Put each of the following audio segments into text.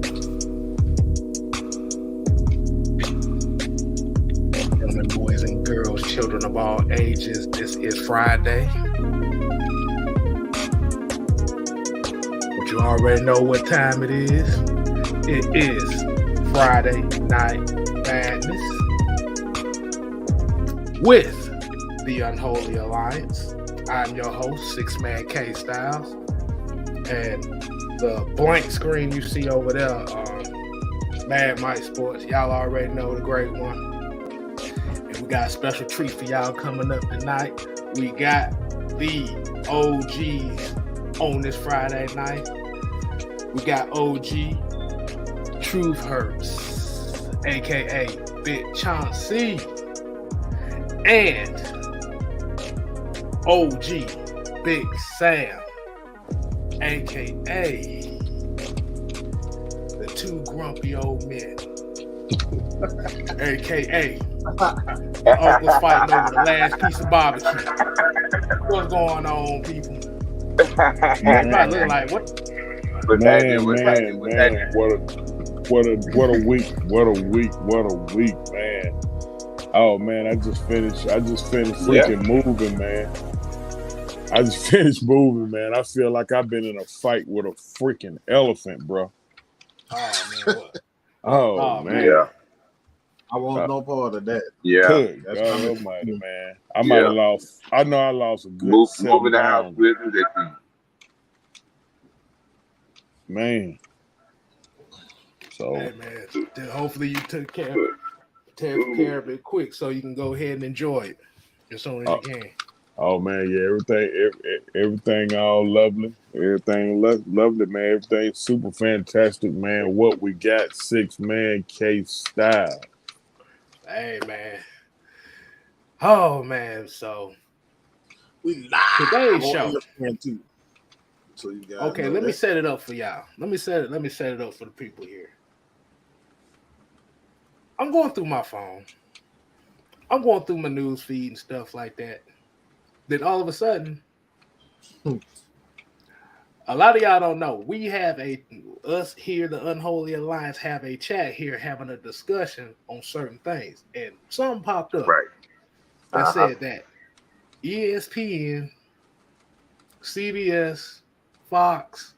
Gentlemen, boys and girls, children of all ages, this is Friday. But you already know what time it is. It is Friday Night Madness with the Unholy Alliance. I'm your host, Six Man K Styles. And the blank screen you see over there, Mad Mike Sports, y'all already know the great one. And we got a special treat for y'all coming up tonight. We got the OGs on this Friday night. We got OG Truth Hurts, aka Big Chauncey, and OG Big Sam, aka the two grumpy old men, aka uncle's fighting over the last piece of barbecue. What's going on, people? Everybody look like what? Man, what a week, man. Oh man, I just finished freaking moving, man. I just finished moving, man. I feel like I've been in a fight with a freaking elephant, bro. Oh man, what? Oh man. Yeah. I want no part of that. Yeah. Good God almighty, man. I might have lost. I know I lost a good 7 moving the house pounds. with that thing. Man. So Hey man, hopefully you took care of it quick so you can go ahead and enjoy it as soon as you can. oh man, yeah, everything all lovely. Everything lovely, man. Everything super fantastic, man. What we got, 6 Man K Style. Hey man. Oh man, so We live today's on show. ESPN too. So you guys Okay, let me set it up for y'all. Let me set it up for the people here. I'm going through my phone. I'm going through my news feed and stuff like that. Then all of a sudden, a lot of y'all don't know. We have us here, the Unholy Alliance, have a chat here having a discussion on certain things. And something popped up Right. that said that ESPN, CBS, Fox,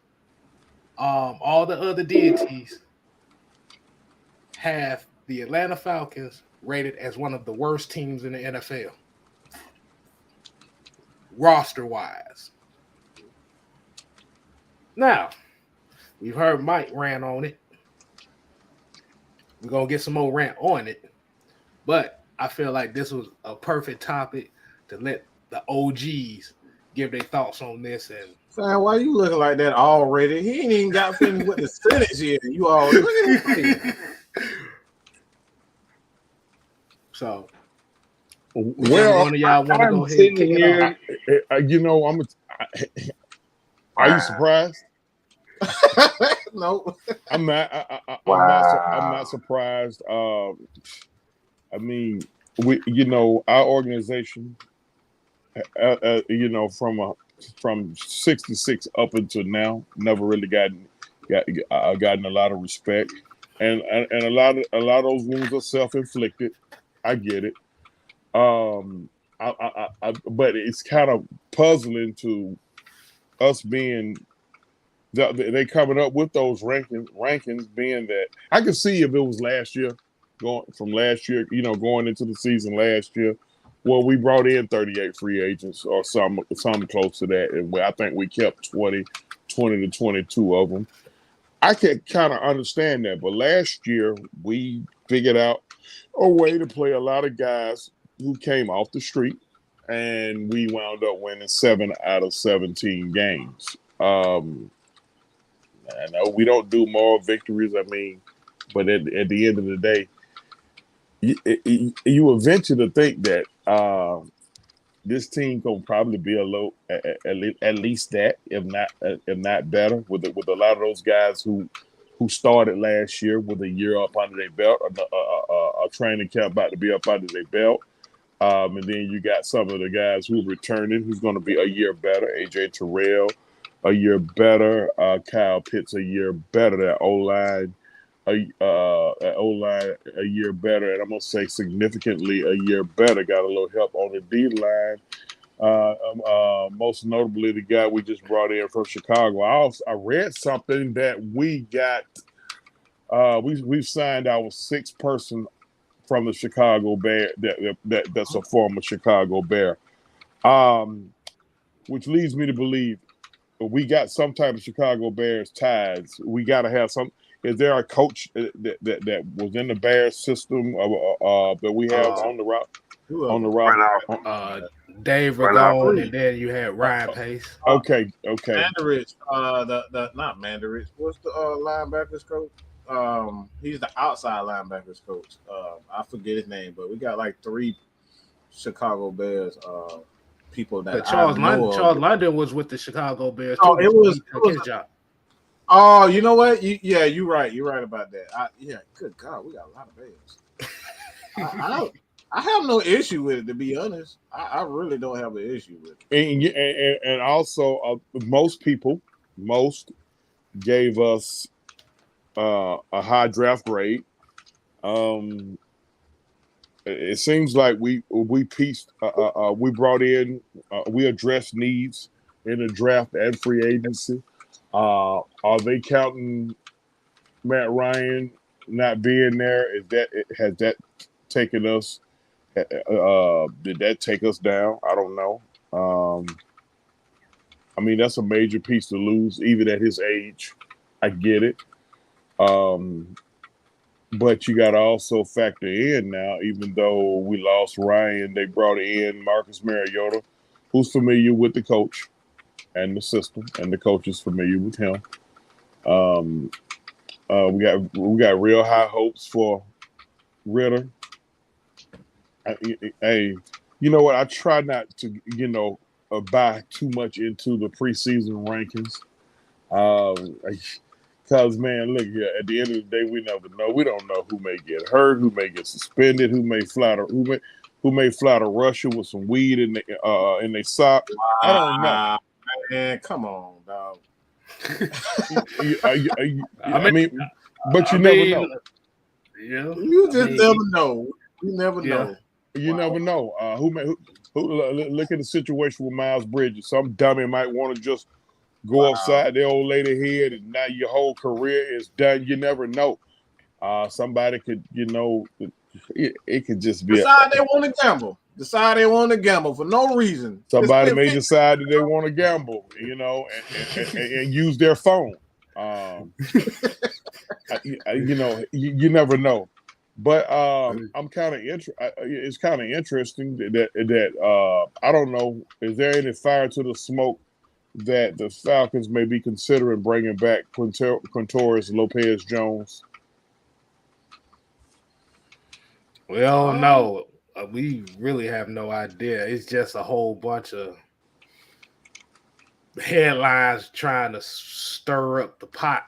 all the other deities have the Atlanta Falcons rated as one of the worst teams in the NFL, roster-wise. Now, we've heard Mike rant on it. We're going to get some more rant on it. But I feel like this was a perfect topic to let the OGs give their thoughts on this. And Sam, why you looking like that already? He ain't even got finished with the sentence yet. You all look at him. so, Well, one of y'all want to I'm go ahead and kick it off? Are you surprised? No. I'm not. I'm not surprised. I mean, our organization, from '66 up until now, never really gotten a lot of respect, and a lot of those wounds are self-inflicted. I get it. But it's kind of puzzling to us being. They coming up with those rankings being that I could see if it was last year, going into the season last year, well, we brought in 38 free agents or something close to that, and I think we kept 20 to 22 of them. I could kind of understand that, but last year we figured out a way to play a lot of guys who came off the street, and we wound up winning 7 out of 17 games. I know we don't do moral victories. I mean, but at the end of the day, you eventually think that this team gonna probably be a low, at least that, if not better, with a lot of those guys who started last year with a year up under their belt, a training camp about to be up under their belt. And then you got some of the guys who are returning, who's going to be a year better. AJ Terrell, a year better. Kyle Pitts a year better. That O-line, a year better, and I'm gonna say significantly a year better. Got a little help on the D line. Most notably, the guy we just brought in from Chicago. I read something that we got. We've signed our 6th person from the Chicago Bear that's a former Chicago Bear, which leads me to believe we got some type of Chicago Bears ties. We got to have some. Is there a coach that was in the Bears system that we have on the route? On the route, Dave Ragone, and then you had Ryan Pace. Okay. Mandarich, not Mandarich. What's the linebackers coach? He's the outside linebackers coach. I forget his name, but we got like 3 Chicago Bears people that but Charles London was with the Chicago Bears. Oh, too. it was his job. Oh, you know what? You're right. You're right about that. Good God, we got a lot of Bears. I have no issue with it, to be honest. I really don't have an issue with it. And also, most gave us a high draft grade. It seems like we brought in, we addressed needs in the draft and free agency. Are they counting Matt Ryan not being there? Has that taken us? Did that take us down? I don't know. I mean, that's a major piece to lose, even at his age. I get it. But you got to also factor in now, even though we lost Ryan, they brought in Marcus Mariota, who's familiar with the coach and the system, and the coach is familiar with him. We got real high hopes for Ritter. Hey, you know what? I try not to, buy too much into the preseason rankings. Because, man, look here, at the end of the day, we never know. We don't know who may get hurt, who may get suspended, who may fly to Russia with some weed in their sock. I don't know. Man, come on, dog. I mean, but you never know. Yeah, you just never know. You never know. You never know. Who look at the situation with Miles Bridges. Some dummy might want to just go upside the old lady head, and now your whole career is done. You never know. Somebody could, it could just be. Decide they want to gamble for no reason. Somebody may decide that they want to gamble, and use their phone. You never know. But I'm kind of it's kind of interesting that I don't know. Is there any fire to the smoke that the Falcons may be considering bringing back Quintorris Lopez-Jones? Well, no, we really have no idea. It's just a whole bunch of headlines trying to stir up the pot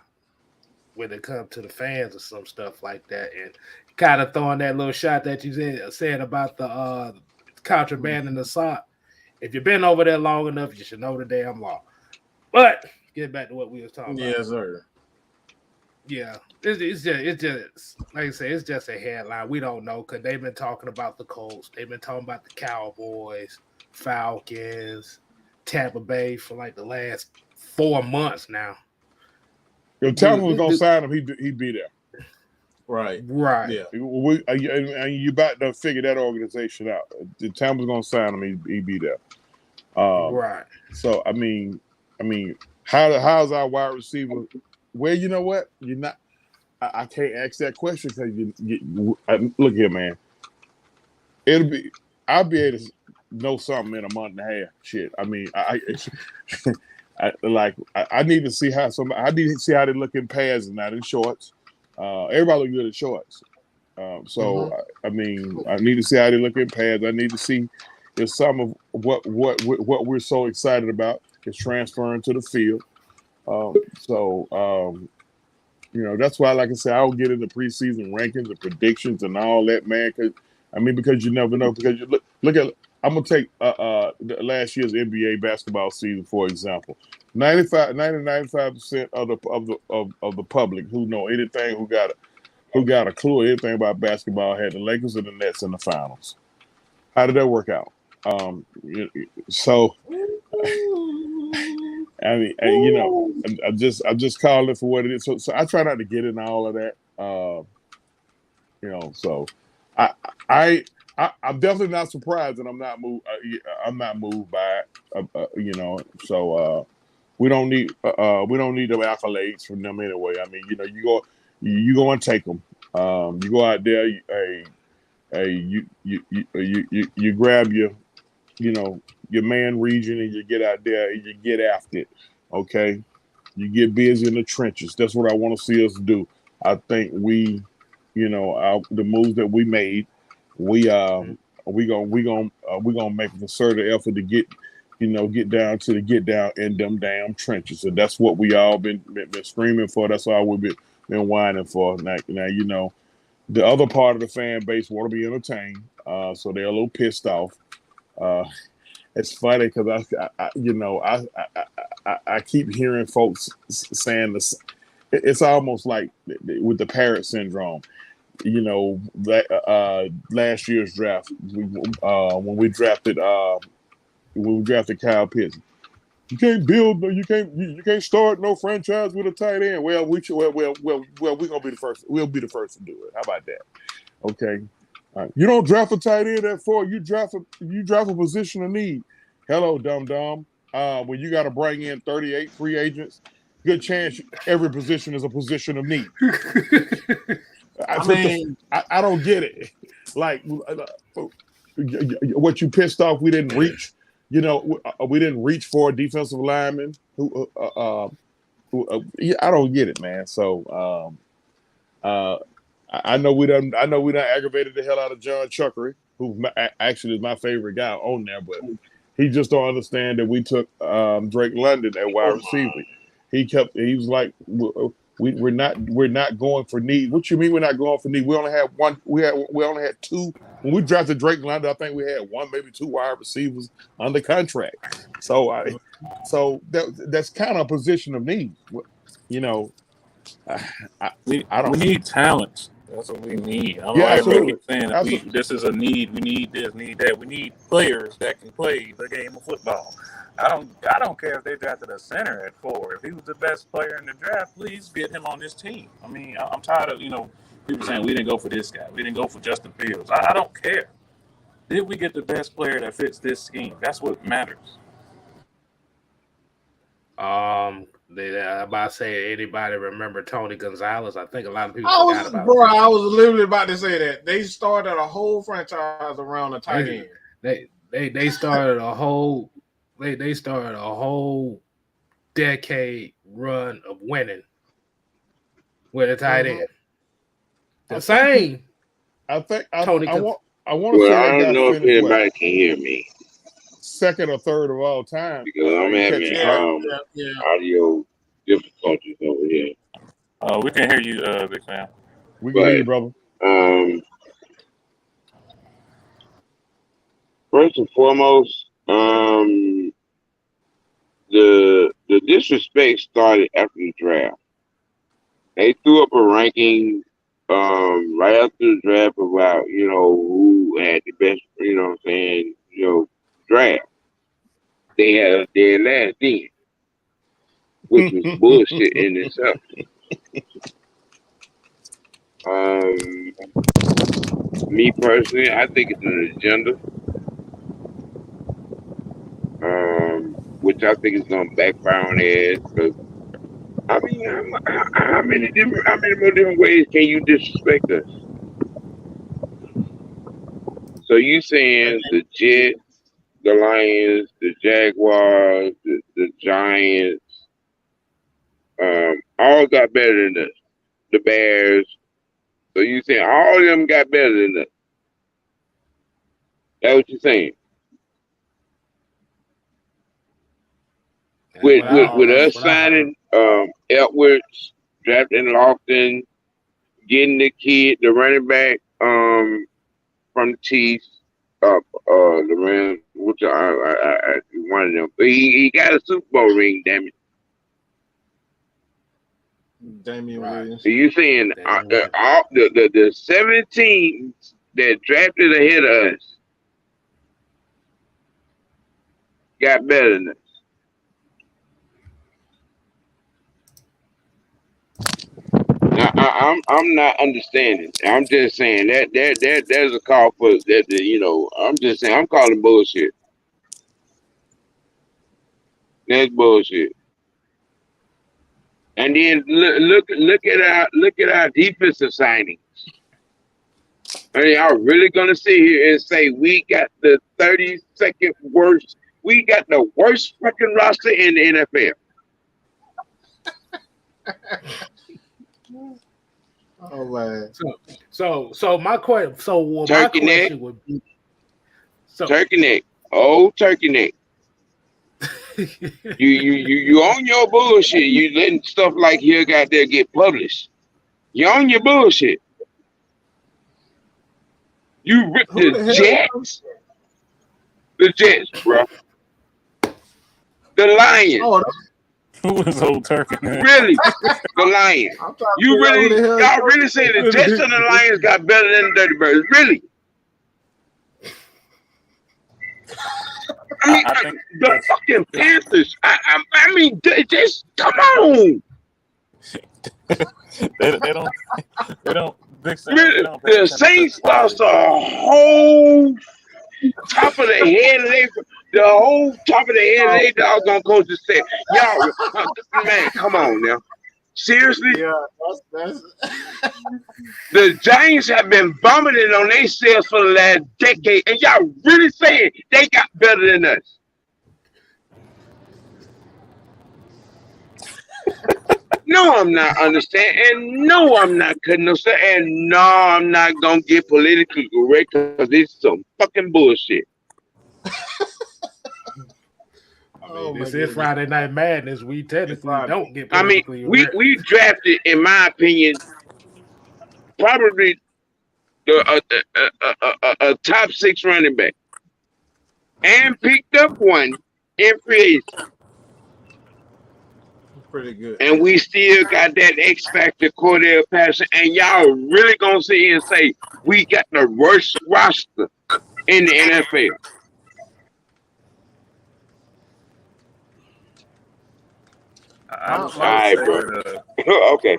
when it comes to the fans or some stuff like that, and kind of throwing that little shot that you said about the contraband in the sock. If you've been over there long enough, you should know the damn law. But get back to what we was talking about. Yes, sir. Yeah, it's just like I say, it's just a headline. We don't know because they've been talking about the Colts, they've been talking about the Cowboys, Falcons, Tampa Bay for like the last 4 months now. If Tampa was gonna sign him, he'd be there. Right. Yeah. You about to figure that organization out. If Tampa's gonna sign him, he'd be there. Right. So I mean, how's our wide receiver? Well, you know what? You're not. I can't ask that question because look here, man. I'll be able to know something in a month and a half. Shit. I mean, I need to see how they look in pads and not in shorts. Everybody look good in shorts. I mean, I need to see how they look in pads. I need to see if some of what we're so excited about is transferring to the field. That's why, like I said, I don't get into preseason rankings and predictions and all that, man. Because you never know. Because you look at I'm gonna take last year's NBA basketball season for example. 95% of the public who know anything, who got a clue or anything about basketball had the Lakers and the Nets in the finals. How did that work out? So I mean, I'm just calling it for what it is. So I try not to get into all of that. So I'm definitely not surprised, and I'm not moved. I'm not moved by it. So we don't need the accolades from them anyway. I mean, you go and take them. You go out there, you grab your man region, and you get out there and you get after it. Okay, you get busy in the trenches. That's what I want to see us do. I think the moves that we made, we gonna make a concerted effort to get down in them damn trenches, and that's what we all been screaming for. That's all we've been whining for. Now the other part of the fan base want to be entertained, so they're a little pissed off. It's funny because I keep hearing folks saying this. It's almost like with the parrot syndrome. Last year's draft, when we drafted Kyle Pitts, you can't start no franchise with a tight end. Well, we're gonna be the first. We'll be the first to do it. How about that? Okay. You don't draft a tight end at 4. You draft a position of need. Hello, dum. When you got to bring in 38 free agents, good chance every position is a position of need. I don't get it. Like, what you pissed off? We didn't reach. We didn't reach for a defensive lineman. I don't get it, man. So, I know we done aggravated the hell out of John Chuckery, who actually is my favorite guy on there, but he just don't understand that we took Drake London at wide receiver. He was like, we're not going for need. What you mean we're not going for need? We only had one. We only had 2 when we drafted Drake London. I think we had 1, maybe 2 wide receivers under contract. So that's kind of a position of need. We need talent. That's what we need. I'm absolutely saying that this is a need. We need this, need that. We need players that can play the game of football. I don't care if they drafted a center at 4. If he was the best player in the draft, please get him on this team. I mean, I'm tired of people saying we didn't go for this guy. We didn't go for Justin Fields. I don't care. Did we get the best player that fits this scheme? That's what matters. I'm about to say, anybody remember Tony Gonzalez? I think a lot of people forgot about him. I was literally about to say that. They started a whole franchise around the tight end. They started a whole decade run of winning with a tight end. The same. I think Tony. I want to say I don't know if anybody can hear me. Second or third of all time. Because I'm having audio difficulties over here. We can hear you, Big Sam. We can hear you, brother. First and foremost, the disrespect started after the draft. They threw up a ranking right after the draft about who had the best, draft. They had us dead last then, which was bullshit in itself. Me personally, I think it's an agenda, which I think is gonna backfire on their ass. Because I mean, how many more different ways can you disrespect us? So you saying the Jets, the Lions, the Jaguars, the Giants, all got better than us. The Bears. So you saying all of them got better than us? That's what you're saying? With us signing Edwards, drafting Lofton, getting the running back from the Chiefs, the Rams, which one of them. He got a Super Bowl ring. Damn it! Damian Right. Williams. So you saying all the 7 teams that drafted ahead of us got better than us? I'm not understanding. I'm just saying that there's a call for that. I'm just saying I'm calling bullshit. That's bullshit. And then look at our defensive signings. Are y'all really gonna sit here and say we got the 32nd worst? We got the worst fucking roster in the NFL. Oh man. So my question. So well, my Turkey neck, question would be. So turkey neck, old turkey neck. You own your bullshit. You letting stuff like here got there get published. You own your bullshit. You ripped Who the hell? the Jets, bro. The Lions, Oh, Who was old turkey? Man? really, the Lions. I'm trying to You figure out who really, the hell y'all really say the Jets and the Lions got better than the Dirty Birds? Really? I mean, I think the fucking Panthers. I mean, just come on. they don't. Big Sam, Really, they don't pay the attention to Saints lost quality. a whole top of the head of the whole top of the head of their doggone coaches said, y'all, man, come on now. Seriously? Yeah, that's The Giants have been vomiting on themselves for the last decade, and y'all really saying they got better than us? No, I'm not understanding, and no, I'm not cutting no stuff, and no, I'm not gonna get politically correct because it's some fucking bullshit. this is Friday Night Madness. We technically don't get I mean, politically we drafted, in my opinion, probably a top 6 running back, and picked up one in free agency. pretty good. And we still got that X factor, Cordell Patterson, and y'all really gonna sit here and say we got the worst roster in the NFL? I would All right, say bro. that, Okay.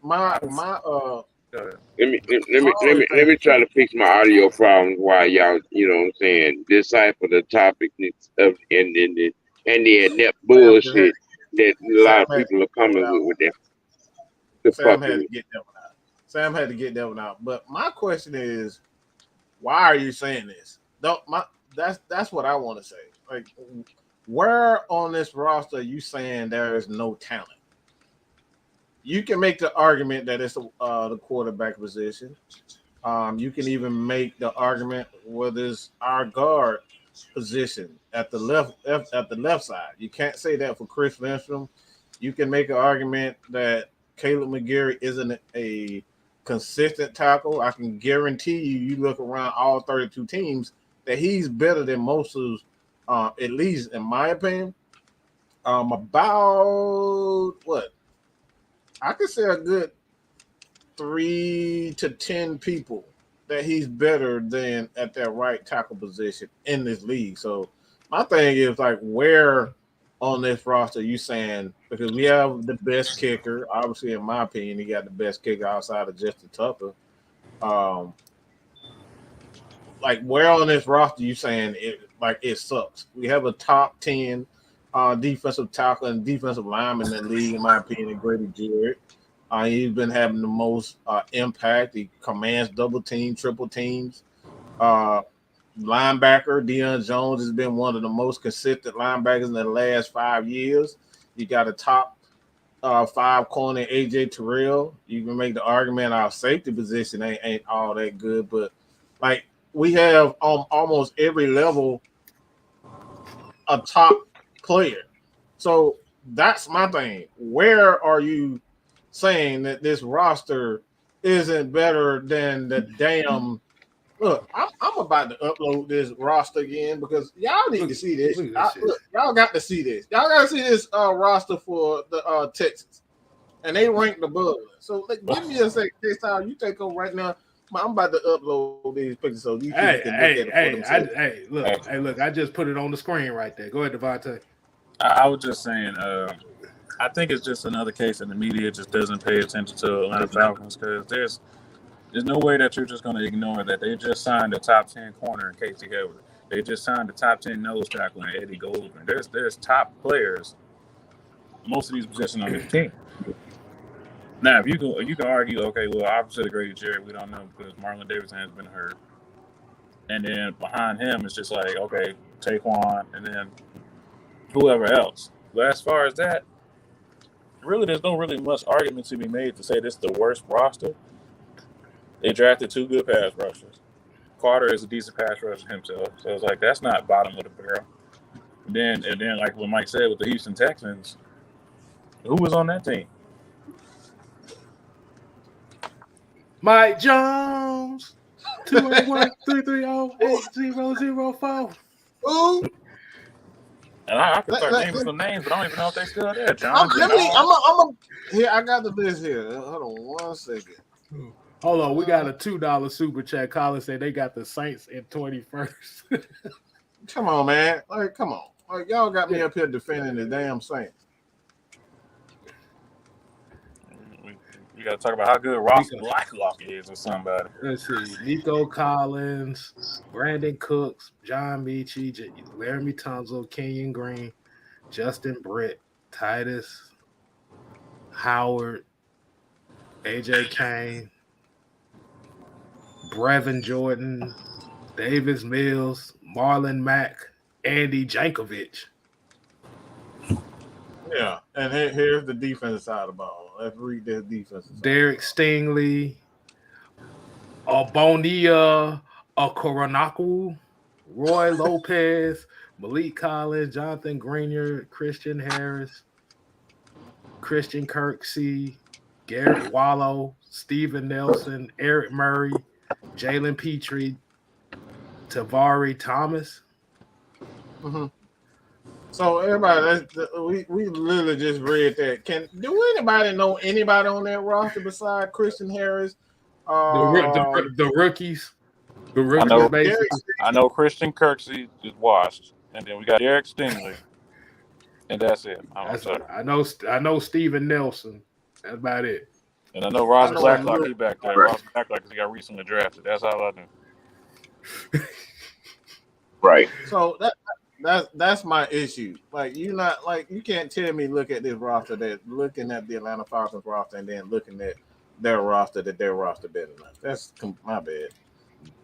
My go ahead. Let me try to fix my audio problems while y'all, you know what I'm saying, decipher the topic of and the inept bullshit that a lot of people are coming with them. Sam had to get that one out. Sam had to get that one out. But my question is, why are you saying this? That's what I want to say. Like, where on this roster are you saying there is no talent? You can make the argument that it's the quarterback position. You can even make the argument whether it's our guard position at the left side. You can't say that for Chris Lindstrom. You can make an argument that Caleb McGarry isn't a consistent tackle. I can guarantee you look around all 32 teams that he's better than most of, at least in my opinion, about what? I could say a good 3 to 10 people that he's better than at that right tackle position in this league. So my thing is, like, where on this roster you saying, because we have the best kicker, obviously in my opinion, he got the best kicker outside of Justin Tucker. Like, where on this roster you saying it sucks? We have a top 10 defensive tackle and defensive lineman in the league, in my opinion, Grady Jarrett. He's been having the most impact. He commands double team, triple teams. Linebacker Deion Jones has been one of the most consistent linebackers in the last 5 years. You got a top 5 corner, AJ Terrell. You can make the argument our safety position ain't all that good, but like, we have on almost every level a top player. So that's my thing. Where are you saying that this roster isn't better than the damn Look, I'm about to upload this roster again because y'all need to see this. Look at this shit. Look, y'all got to see this. Y'all got to see this roster for the Texans, and they ranked above. So give me a second. This time you take over right now. I'm about to upload these pictures so these people can look at it for themselves. Look, I just put it on the screen right there. Go ahead, Devontae. I was just saying, I think it's just another case that the media just doesn't pay attention to Atlanta Falcons because there's no way that you're just going to ignore that they just signed a top 10 corner in Casey Hayward. They just signed a top 10 nose tackle in Eddie Goldman. There's top players, most of these positions on this team. Now, if you can argue, okay, well, opposite of Grady Jarrett, we don't know because Marlon Davidson has been hurt. And then behind him, it's just like, okay, Taquan, and then whoever else. But as far as that, really, there's no really much argument to be made to say this is the worst roster. They drafted 2 good pass rushers. Carter is a decent pass rusher himself. So it's like, that's not bottom of the barrel. And then like what Mike said with the Houston Texans, who was on that team? Mike Jones, 281-330-8004. Ooh. And I can start naming some names, but I don't even know if they're still there. Here, I got the list here. Hold on 1 second. Hold on, we got a $2 super chat. Colin said they got the Saints in 21st. Come on, man. Like, come on. Like, y'all got me up here defending the damn Saints. We got to talk about how good Ross Blacklock is or somebody. Let's see. Nico Collins, Brandon Cooks, John Michie, Laramie Tunzel, Kenyon Green, Justin Britt, Titus, Howard, AJ Kane, Brevin Jordan, Davis Mills, Marlon Mack, Andy Jankovic. Yeah, and here's the defensive side of the ball. Let's read their defense. Derek Stingley, Bonia Okoronaku, Roy Lopez, Malik Collins, Jonathan Grenier, Christian Harris, Christian Kirksey, Garrett Wallow, Steven Nelson, Eric Murray, Jalen Petrie, Tavari Thomas. Mm-hmm. So everybody, we literally just read that. Do anybody know anybody on that roster besides Christian Harris? The rookies. The rookies. I know Christian Kirksey is washed, and then we got Derek Stingley, and that's it. I know Steven Nelson. That's about it. And I know Ross Blacklock. He back there. Ross Blacklock because he got recently drafted. That's all I know. Right. So that's my issue. Like you can't tell me look at this roster that looking at the Atlanta Falcons roster and then looking at their roster that their roster better than. That's my bad.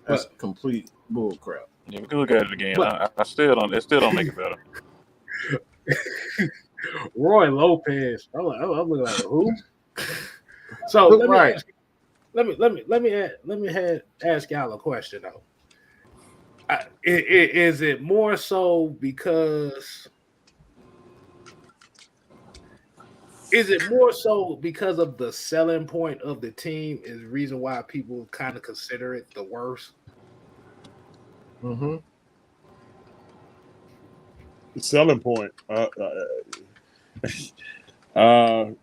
That's complete bull crap. Yeah, we can look at it again. I still don't. It still don't make it better. Roy Lopez. I'm looking like who? So let me ask y'all a question though. Is it more so because of the selling point of the team is the reason why people kind of consider it the worst? Mm-hmm. The selling point. Well,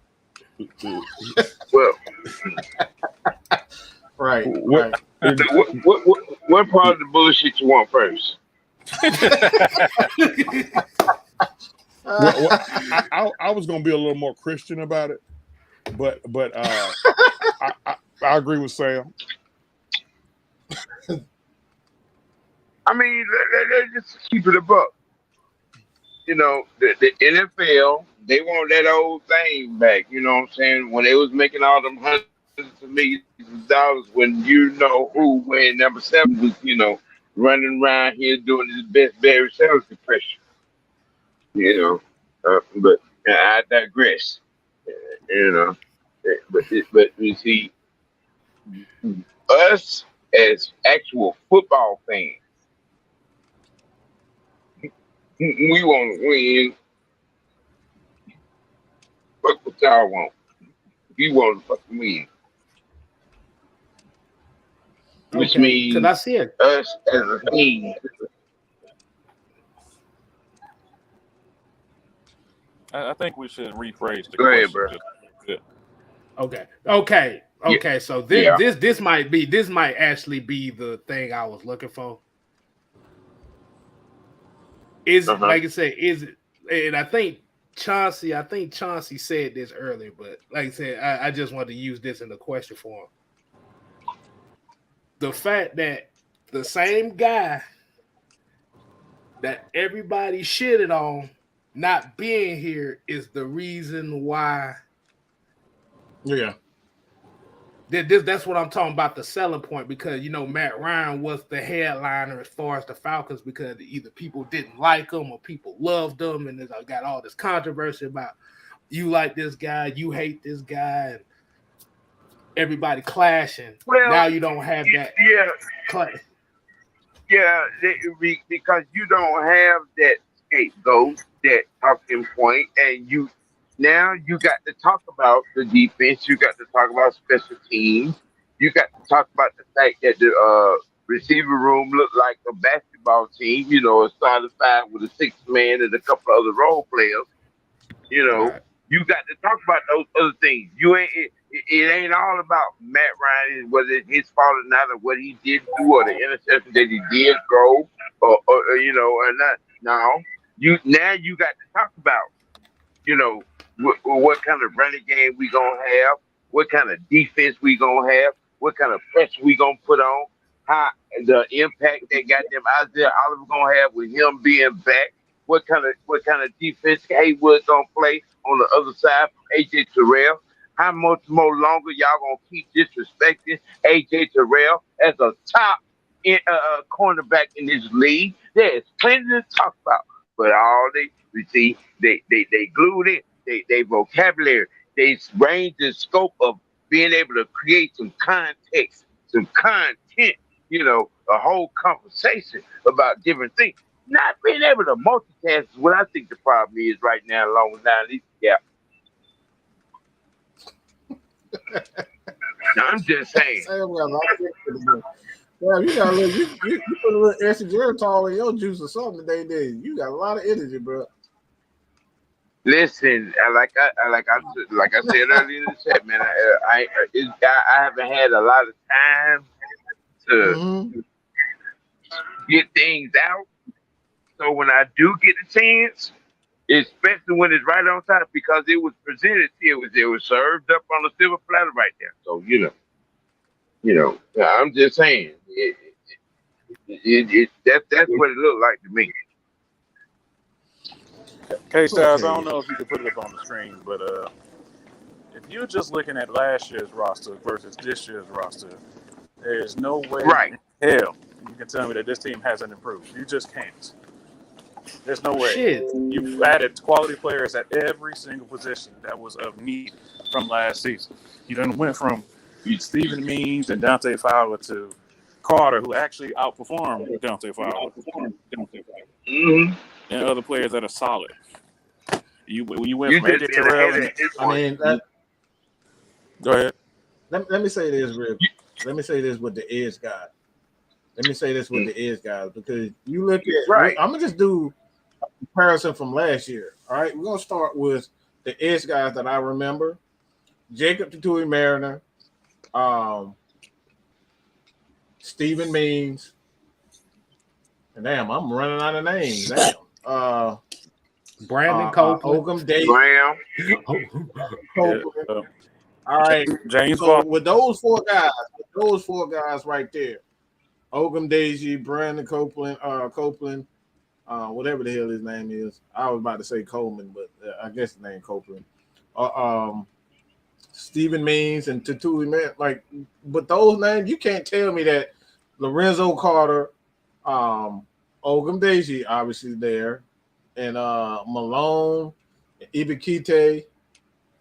right. What part of the bullshit you want first? I was gonna be a little more Christian about it, but I agree with Sam. I mean, let's just keep it a buck. You know, the NFL, they want that old thing back. You know what I'm saying? When they was making all them hundreds of millions of dollars, when you know who, when number 7 was, running around here doing his best Barry Sanders impression. But I digress. But you see, us as actual football fans, we want to win. Fuck what y'all want. We want to fucking win. which Okay, because I means see it. us as a team. I think we should rephrase the Go ahead, question. bro. Okay. Yeah, So yeah. this might actually be the thing I was looking for. Is it, Uh-huh. like I said, is it? And I think Chauncey said this earlier, but like I said, I just wanted to use this in the question form. The fact that the same guy that everybody shitted on not being here is the reason why. Yeah. That's what I'm talking about, the selling point, because Matt Ryan was the headliner as far as the Falcons, because either people didn't like him or people loved him, and there's got all this controversy about you like this guy, you hate this guy, and everybody clashing. Well, Now you don't have that yeah, clash. yeah, because you don't have that scapegoat, that talking point, and now you got to talk about the defense. You got to talk about special teams. You got to talk about the fact that the receiver room looked like a basketball team. A starting five with a sixth man and a couple other role players. Right. You got to talk about those other things. You ain't it ain't all about Matt Ryan, whether it's his fault or not, or what he did do, or the interception that he did throw, or not. No, you got to talk about, what kind of running game we gonna have, what kind of defense we gonna have, what kind of pressure we gonna put on, how the impact that goddamn Isaiah Oliver gonna have with him being back. What kind of defense Haywood gonna play on the other side from AJ Terrell? How much more longer y'all gonna keep disrespecting AJ Terrell as a top cornerback in this league? There's plenty to talk about, but all they glued in they vocabulary, they range the scope of being able to create some context, some content, a whole conversation about different things. Not being able to multitask is what I think the problem is right now, along with now. Yeah. I'm just saying. Yeah, you got a little, you put a little extra geritol in your juice or something today. You got a lot of energy, bro. Listen, like I said earlier in the chat, man. I haven't had a lot of time to get things out. So when I do get the chance, especially when it's right on top, because it was presented, it was served up on a silver platter right there. So I'm just saying, that's what it looked like to me. K-Styles, I don't know if you can put it up on the screen, but if you're just looking at last year's roster versus this year's roster, there's no way in hell you can tell me that this team hasn't improved. You just can't. There's no way. Shit. You've added quality players at every single position that was of need from last season. You done went from Stephen Means and Dante Fowler to Carter, who actually outperformed Dante Fowler. Mm-hmm. And other players that are solid. When you went from AJ Terrell go ahead. Let me say this, Rip. Let me say this with the edge guy. Because you look at I'm gonna just do a comparison from last year. All right, we're gonna start with the edge guys that I remember: Jacob Tutui Mariner, Stephen Means, and damn, I'm running out of names. Damn. Brandon Copeland, Ogum Davis, Graham. All right, James. So with those four guys right there, Ogum Daisy, Brandon Copeland, whatever the hell his name is. I was about to say Coleman, but I guess the name Copeland. Stephen Means and Tutui, man, but those names, you can't tell me that Lorenzo Carter, Ogum Daisy, obviously there, and Malone, Ibikite,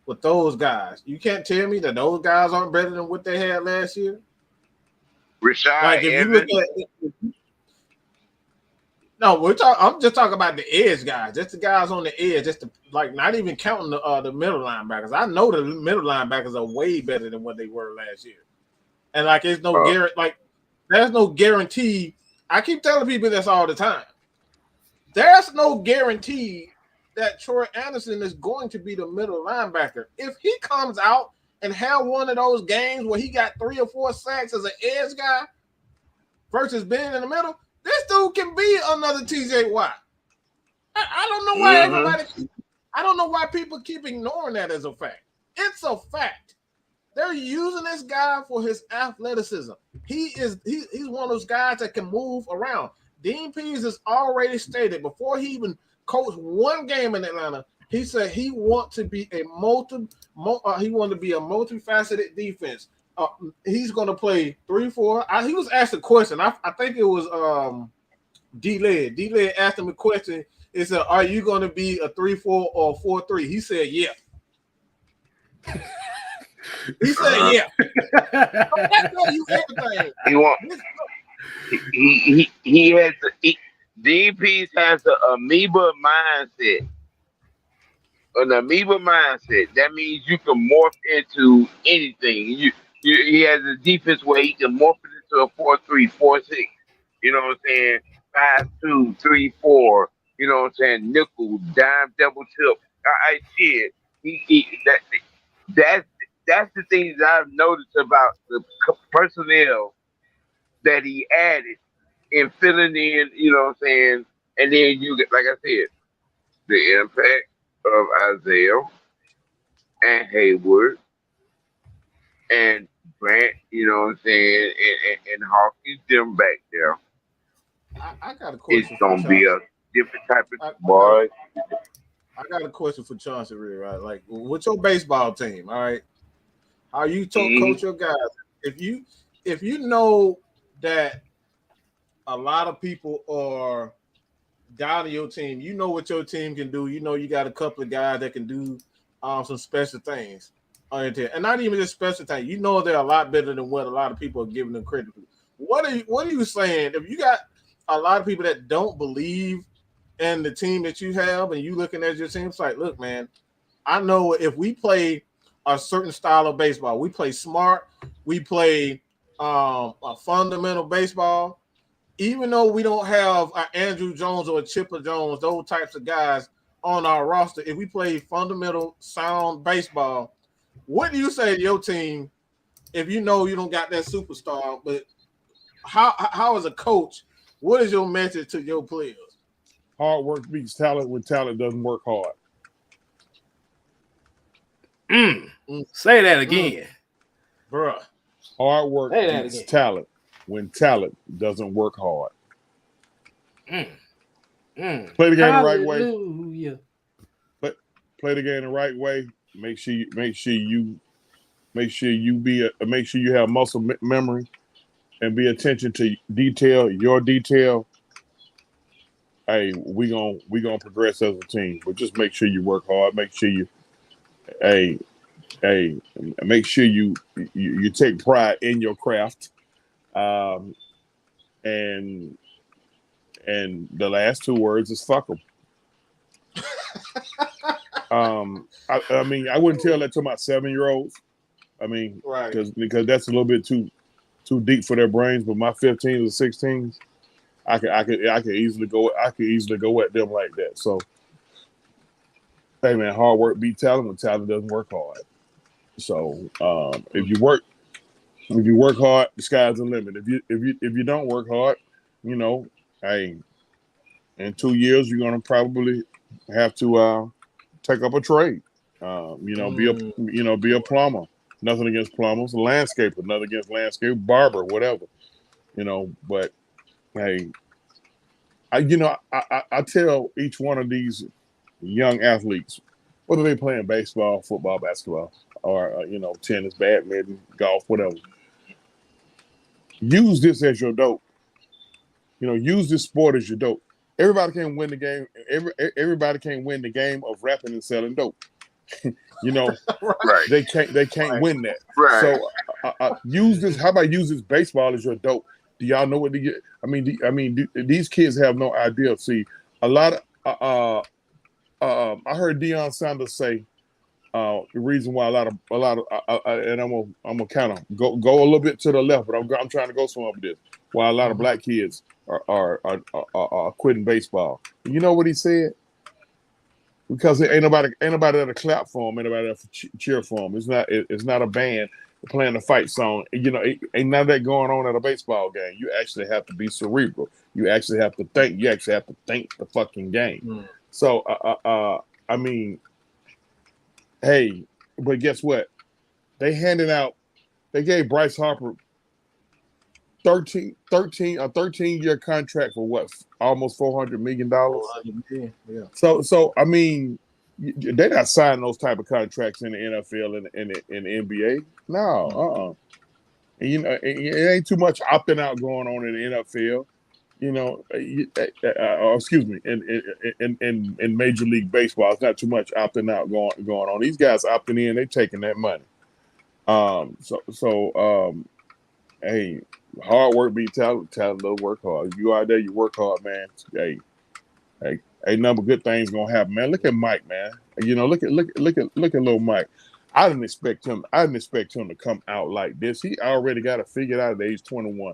with those guys. You can't tell me that those guys aren't better than what they had last year. Rashad Evans. I'm just talking about the edge guys. Just the guys on the edge. Just not even counting the middle linebackers. I know the middle linebackers are way better than what they were last year. And it's no Garrett. there's no guarantee. I keep telling people this all the time. There's no guarantee that Troy Anderson is going to be the middle linebacker. If he comes out and have one of those games where he got 3 or 4 sacks as an edge guy versus being in the middle, this dude can be another TJ Watt. I don't know why I don't know why people keep ignoring that as a fact. It's a fact. They're using this guy for his athleticism. He's one of those guys that can move around. Dean Pease has already stated before he even coached one game in Atlanta, he said he wants to be a multifaceted defense. He's going to play 3-4. He was asked a question. I think it was D-Led. D-Led asked him a question. It said, "Are you going to be a 3-4 or 4-3?" He said, "Yeah." He said, "Yeah." That tell you everything. He has Dean Pease has an amoeba mindset. An amoeba mindset. That means you can morph into anything. He has a defense where he can morph it into a 4-3, 4-6. You know what I'm saying? 5-2, 3-4. You know what I'm saying? Nickel, dime, double tip. I shit. That's the things that I've noticed about the personnel that he added in filling in, you know what I'm saying? And then you get, like I said, the impact of Isaiah and Hayward and Grant, you know what I'm saying, and Hawkins, them back there. I got a question. It's going to be a different type of boy. I got a question for Chauncey, really, right? Like, what's your baseball team, all right? How you coach your guys? If you know that a lot of people are down to your team, you know what your team can do. You know you got a couple of guys that can do some special things, and not even just special things. You know they're a lot better than what a lot of people are giving them credit for. What are you saying? If you got a lot of people that don't believe in the team that you have, and you looking at your team, it's like, look, man, I know if we play a certain style of baseball, we play smart, we play a fundamental baseball. Even though we don't have an Andrew Jones or a Chipper Jones, those types of guys on our roster, if we play fundamental, sound baseball, what do you say to your team if you know you don't got that superstar? But how as a coach, what is your message to your players? Hard work beats talent when talent doesn't work hard. Say that again. Bruh. Hard work beats talent when talent doesn't work hard. Play the game the right way. Play the game the right way. Make sure you have muscle memory and be attention to detail. Your detail. Hey, we gonna progress as a team, but just make sure you work hard. Make sure you, make sure you take pride in your craft. And the last 2 words is fuck them. I mean, I wouldn't tell that to my 7-year-olds. I mean, right, because that's a little bit too deep for their brains. But my 15s or 16s, I could easily go at them like that. So, hey man, hard work beats talent when talent doesn't work hard. So if you work hard, the sky's the limit. If you don't work hard, you know, hey, in 2 years you're gonna probably have to take up a trade. Be a plumber. Nothing against plumbers, a landscaper, nothing against landscape, barber, whatever. You know, but hey, I tell each one of these young athletes, whether they playing baseball, football, basketball, or tennis, badminton, golf, whatever, use this as your dope. Use this sport as your dope. Everybody can't win the game. Everybody can't win the game of rapping and selling dope. Right. They can't win that. Right. So use this. How about use this baseball as your dope? Do y'all know what to get? I mean, these kids have no idea. See, a lot of I heard Deion Sanders say The reason why a lot of, and I'm gonna kind of go a little bit to the left, but I'm trying to go somewhere with this. Why a lot of black kids are quitting baseball. You know what he said? Because ain't nobody that'll clap for him, ain't nobody that'll cheer for him. It's not a band playing a fight song. You know, ain't none of that going on at a baseball game. You actually have to be cerebral. You actually have to think. You actually have to think the fucking game. So, I mean, hey, but guess what? They gave Bryce Harper 13-year contract for what? Almost $400 million. Yeah. So I mean, they're not signing those type of contracts in the NFL and in the NBA. No, And, you know, it ain't too much opting out going on in the NFL. You know, excuse me, in Major League Baseball, it's not too much opting out going on. These guys opting in, they taking that money. Hey, hard work beat talent. Talent don't work hard. If you out there, you work hard, man. Hey, ain't number good things gonna happen, man. Look at Mike, man. You know, look at little Mike. I didn't expect him to come out like this. He already got it figured out at age 21.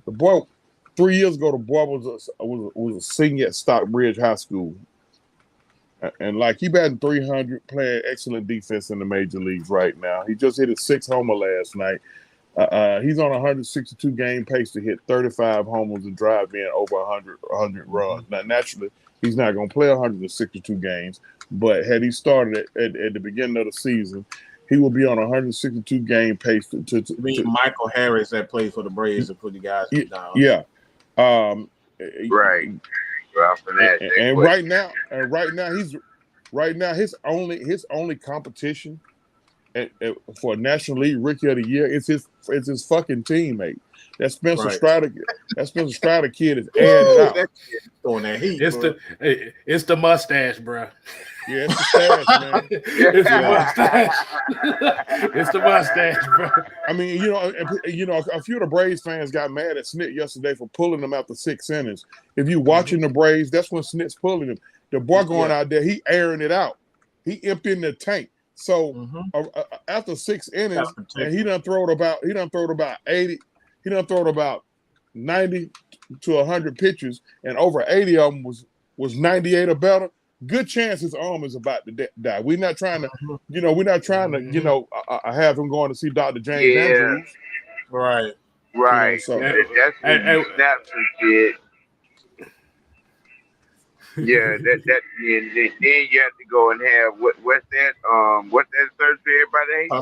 The boy, 3 years ago, the boy was a senior at Stockbridge High School, and like he batting 300, playing excellent defense in the major leagues right now. He just hit his 6th homer last night. He's on a 162 game pace to hit 35 homers and drive in over 100 runs. Now, naturally, he's not going to play 162 games, but had he started at the beginning of the season, he will be on a 162 game pace. To Michael Harris that played for the Braves to put the guys down. Yeah. Right. And right now, his only competition for a National League Rookie of the Year is his fucking teammate. That Spencer Strider. That Spencer Strider kid is airing it out. Throwing that heat. It's the mustache, bro. Yeah, it's the stash, man. It's the mustache. It's the mustache, bro. I mean, a few of the Braves fans got mad at Snit yesterday for pulling them after 6 innings. If you watching the Braves, that's when Snit's pulling him. The boy going out there, he airing it out. He emptying the tank. So after 6 innings, and he done throwed about 80. He done throwed about 90 to 100 pitches, and over 80 of them was 98 or better. Good chance his arm is about to die. We're not trying to, have him going to see Dr. James Andrews. Right. So that's when you snap some shit. Yeah, and then you have to go and have what's that surgery everybody hates?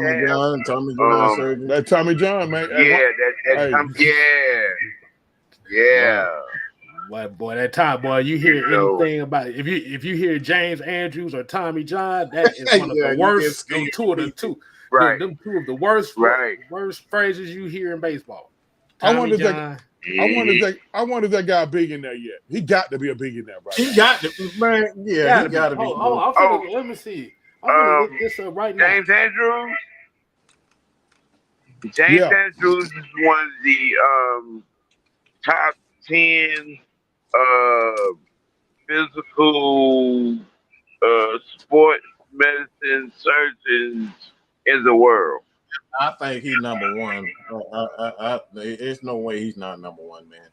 Tommy John surgery. That Tommy John, man. Boy, that time, boy, you hear anything about it. If you hear James Andrews or Tommy John, that is one of the worst. Them two of the worst phrases you hear in baseball. I wonder if that guy big in there yet. He got to be a billionaire, right? He got to, man. Yeah, he got to be. Let me see. I'm gonna look this up right now. James Andrews. James Andrews is one of the top 10 physical sports medicine surgeons in the world. I think he's number one. There's no way he's not number one, man.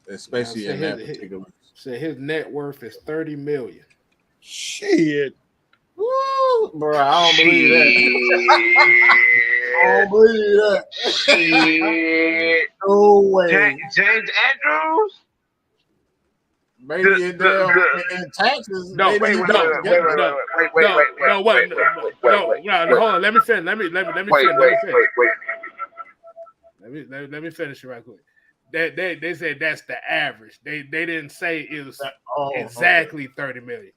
Especially in that particular. So his net worth is $30 million. Shit. Woo, bro, I don't believe that. I don't believe that. Shit. No way. James Andrews? Maybe in taxes. No, wait. Hold on. Let me finish. Let me finish it right quick. They said that's the average. They didn't say it was exactly 30 million.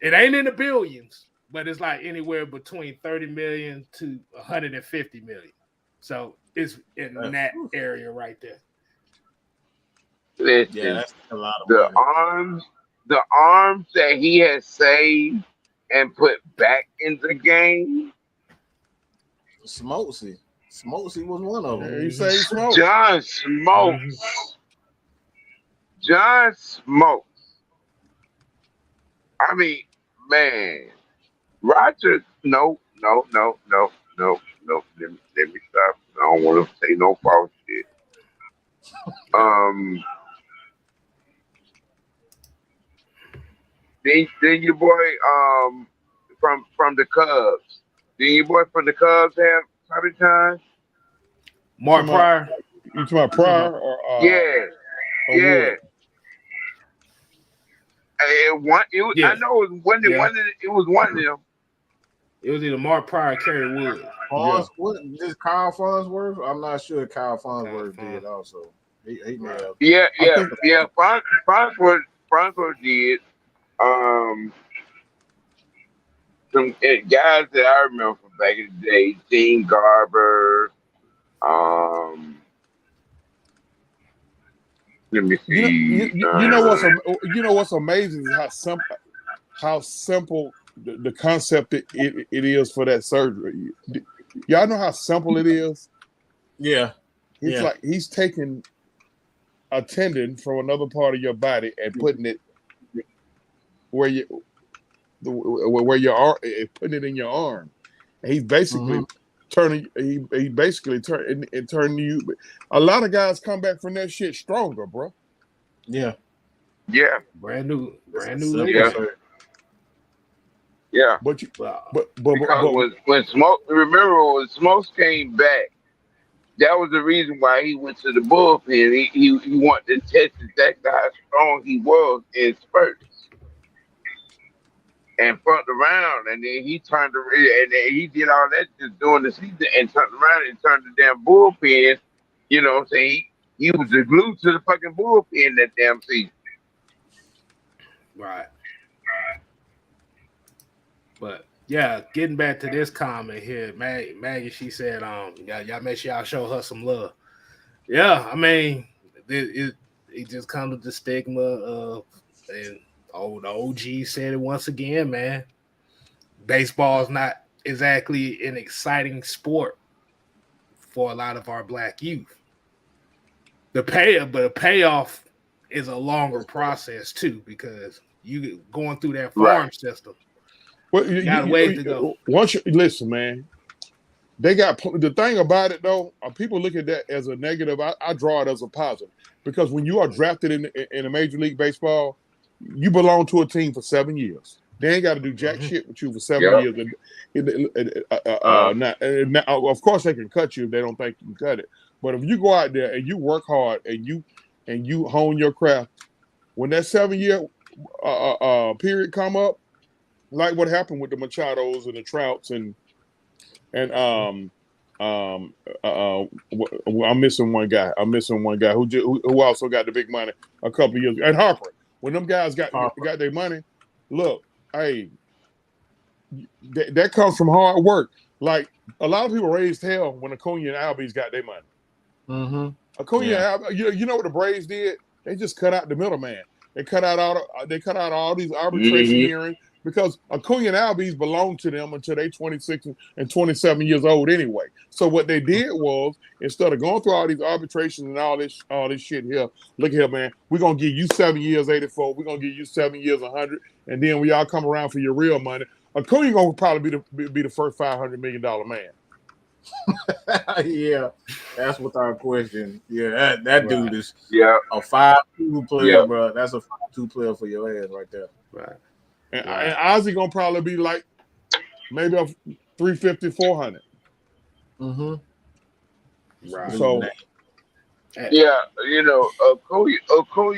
It ain't in the billions, but it's like anywhere between 30 million to 150 million. So it's in that area right there. Listen, yeah, that's a lot of money. The arms that he has saved and put back in the game. Smokesy was one of them. You say Smokes? John Smokes. I mean, man, Roger. No. Let me stop. I don't want to say no false shit. Um, then your boy from the Cubs. Then your boy from the Cubs have how many times? Mark Pryor. You talking about Pryor or Yeah, yeah. Wood? I know it was one. It was one of them. It was either Mark Pryor or Kerry Wood. Yeah. What this Kyle Farnsworth? I'm not sure Kyle Farnsworth did also. He may have. Yeah. Farnsworth did. Some guys that I remember from back in the day, Gene Garber. Let me see. You know what's amazing is how simple the concept it is for that surgery. Y'all know how simple it is. Yeah, It's like he's taking a tendon from another part of your body and putting it where your arm, putting it in your arm. And he's basically turning. He basically turning you. A lot of guys come back from that shit stronger, bro. Yeah. Brand new. Yeah. But when Smokes came back, that was the reason why he went to the bullpen. He wanted to test exactly how strong he was in spurts. And fucked around, and then he turned around, and then he did all that just during the season, and turned around and turned the damn bullpen. You know what I'm saying? He was the glue to the fucking bullpen that damn season. Right. But yeah, getting back to this comment here, Maggie, she said, y'all make sure y'all show her some love. Yeah, I mean, it just comes with the stigma of, and the OG said it once again, man. Baseball is not exactly an exciting sport for a lot of our black youth. The payoff is a longer process too, because you going through that farm system. Well, you got a ways to go. Listen, man. They got the thing about it though. People look at that as a negative. I draw it as a positive, because when you are drafted in a Major League Baseball, you belong to a team for 7 years. They ain't got to do jack shit with you for 7 years. Now, of course, they can cut you if they don't think you can cut it. But if you go out there and you work hard and you hone your craft, when that 7-year period come up, like what happened with the Machados and the Trouts and I'm missing one guy. Who also got the big money a couple of years ago. And Harper. When them guys got their money, look, hey, that comes from hard work. Like a lot of people raised hell when Acuna and Albies got their money. Acuna, you know what the Braves did? They just cut out the middleman. They cut out all these arbitration hearings, because Acuna and Albies belonged to them until they 26 and 27 years old anyway. So what they did was, instead of going through all these arbitrations and all this shit here, look here, man, we're gonna give you 7 years 84, we're gonna give you 7 years 100, and then we all come around for your real money. Acuna gonna probably be the first $500 million man. Yeah, that's without question. Yeah, that dude is a 5-2 player, bro. That's a 5-2 player for your ass right there. Right. And Ozzy gonna probably be like maybe a 350, 400. Right. So Acuna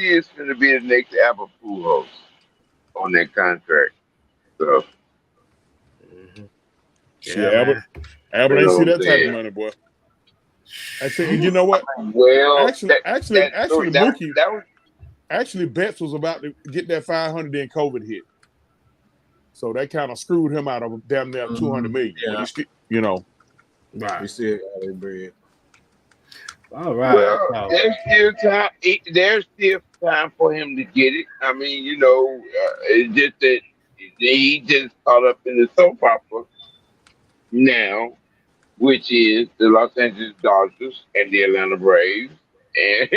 is going to be the next Albert Pujols on that contract. So Albert ain't see that type of money, boy. I said, you know what? Well, actually, Betts was about to get that 500, then COVID hit. So that kind of screwed him out of damn near 200 million. Yeah. Right. We still got their bread. All right. Well, there's still time. There's still time for him to get it. I mean, it's just that he just caught up in the soap opera now, which is the Los Angeles Dodgers and the Atlanta Braves. And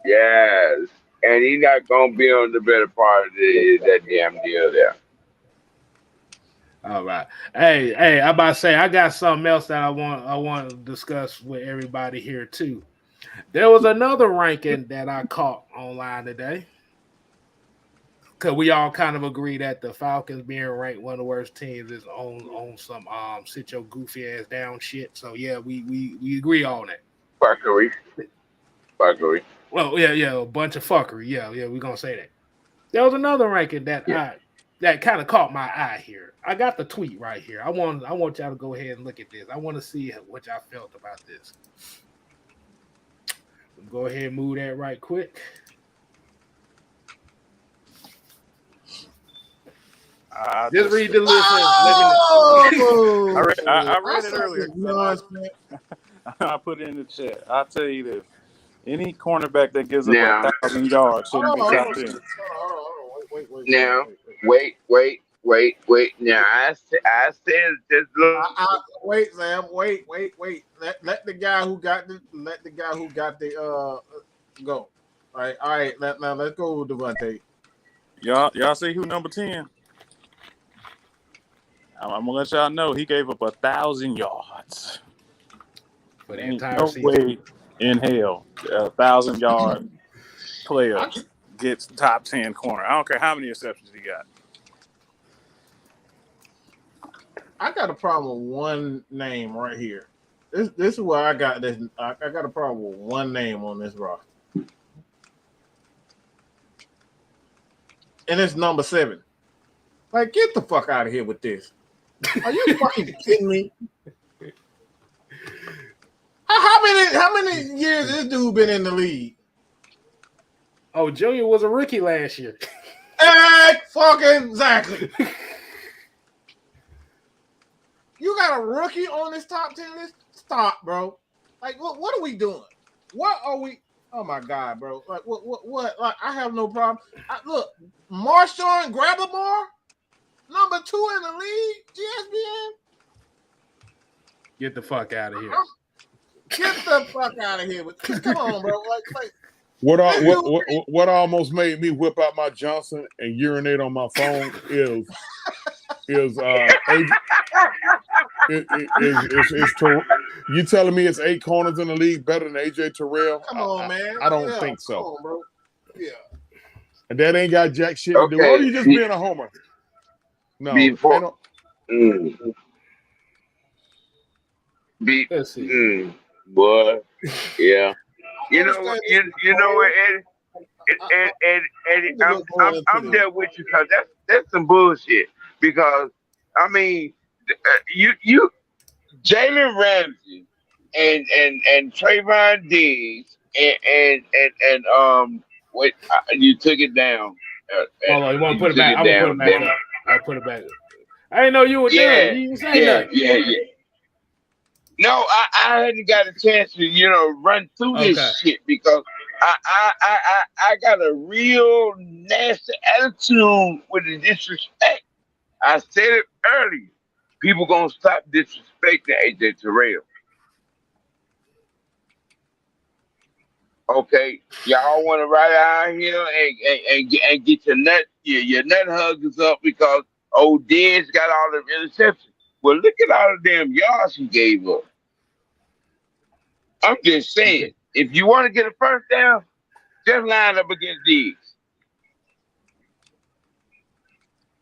Yes. And he's not gonna be on the better part of that damn deal there. All right. Hey, I about to say I got something else that I want to discuss with everybody here too. There was another ranking that I caught online today. Cause we all kind of agree that the Falcons being ranked one of the worst teams is on some sit your goofy ass down shit. So yeah, we agree on that. Fuckery. Fuckery. Well, yeah, a bunch of fuckery. Yeah, we're gonna say that. There was another ranking Yeah. that kind of caught my eye here. I got the tweet right here. I want y'all to go ahead and look at this. I want to see what y'all felt about this. Go ahead and move that right quick. Just read the list. I read it earlier. I put it in the chat. I'll tell you this. Any cornerback that gives up Now- 1,000 yards shouldn't be top 10. Now, wait. Now, I said just look. Wait, Sam. Wait. Let the guy who got the go. All right. Now let's go, Devontae. Y'all see who number 10? I'm gonna let y'all know he gave up 1,000 yards For the Ain't entire no season. way in hell 1,000-yard player gets top 10 corner. I don't care how many exceptions he got. I got a problem with one name right here. This is where I got this. I got a problem with one name on this roster, and it's number 7. Like, get the fuck out of here with this. Are you fucking kidding me? How many years this dude been in the league? Oh, Junior was a rookie last year. Fucking exactly. You got a rookie on this top 10 list? Stop, bro. Like, what are we doing? What are we? Oh my god, bro. Like, what? Like, I have no problem. Look, Marshawn Grabamore, number 2 in the league, GSPN. Get the fuck out of here. Get the fuck out of here with this. Come on, bro. Like What almost made me whip out my Johnson and urinate on my phone is you telling me it's 8 corners in the league better than AJ Terrell? Come on, man. I don't think so. Come on, bro. Yeah. And that ain't got jack shit to do. Okay. Or you just being a homer? No. Before, Let's see. boy, yeah. You know what, Eddie, I'm there with you because that's some bullshit. Because I mean, you Jalen Ramsey and Trayvon Diggs and wait, you took it down. Hold on, you want to put it back? I'm gonna put it back up. I'll put it back up. I didn't know you were done. You didn't say nothing. Yeah. No, I hadn't got a chance to, run through this shit because I got a real nasty attitude with the disrespect. I said it earlier. People gonna stop disrespecting AJ Terrell. Okay, y'all want to ride out here and get your nut huggers up because old Dez got all the interceptions. Well, look at all the damn yards he gave up. I'm just saying, if you want to get a first down, just line up against these.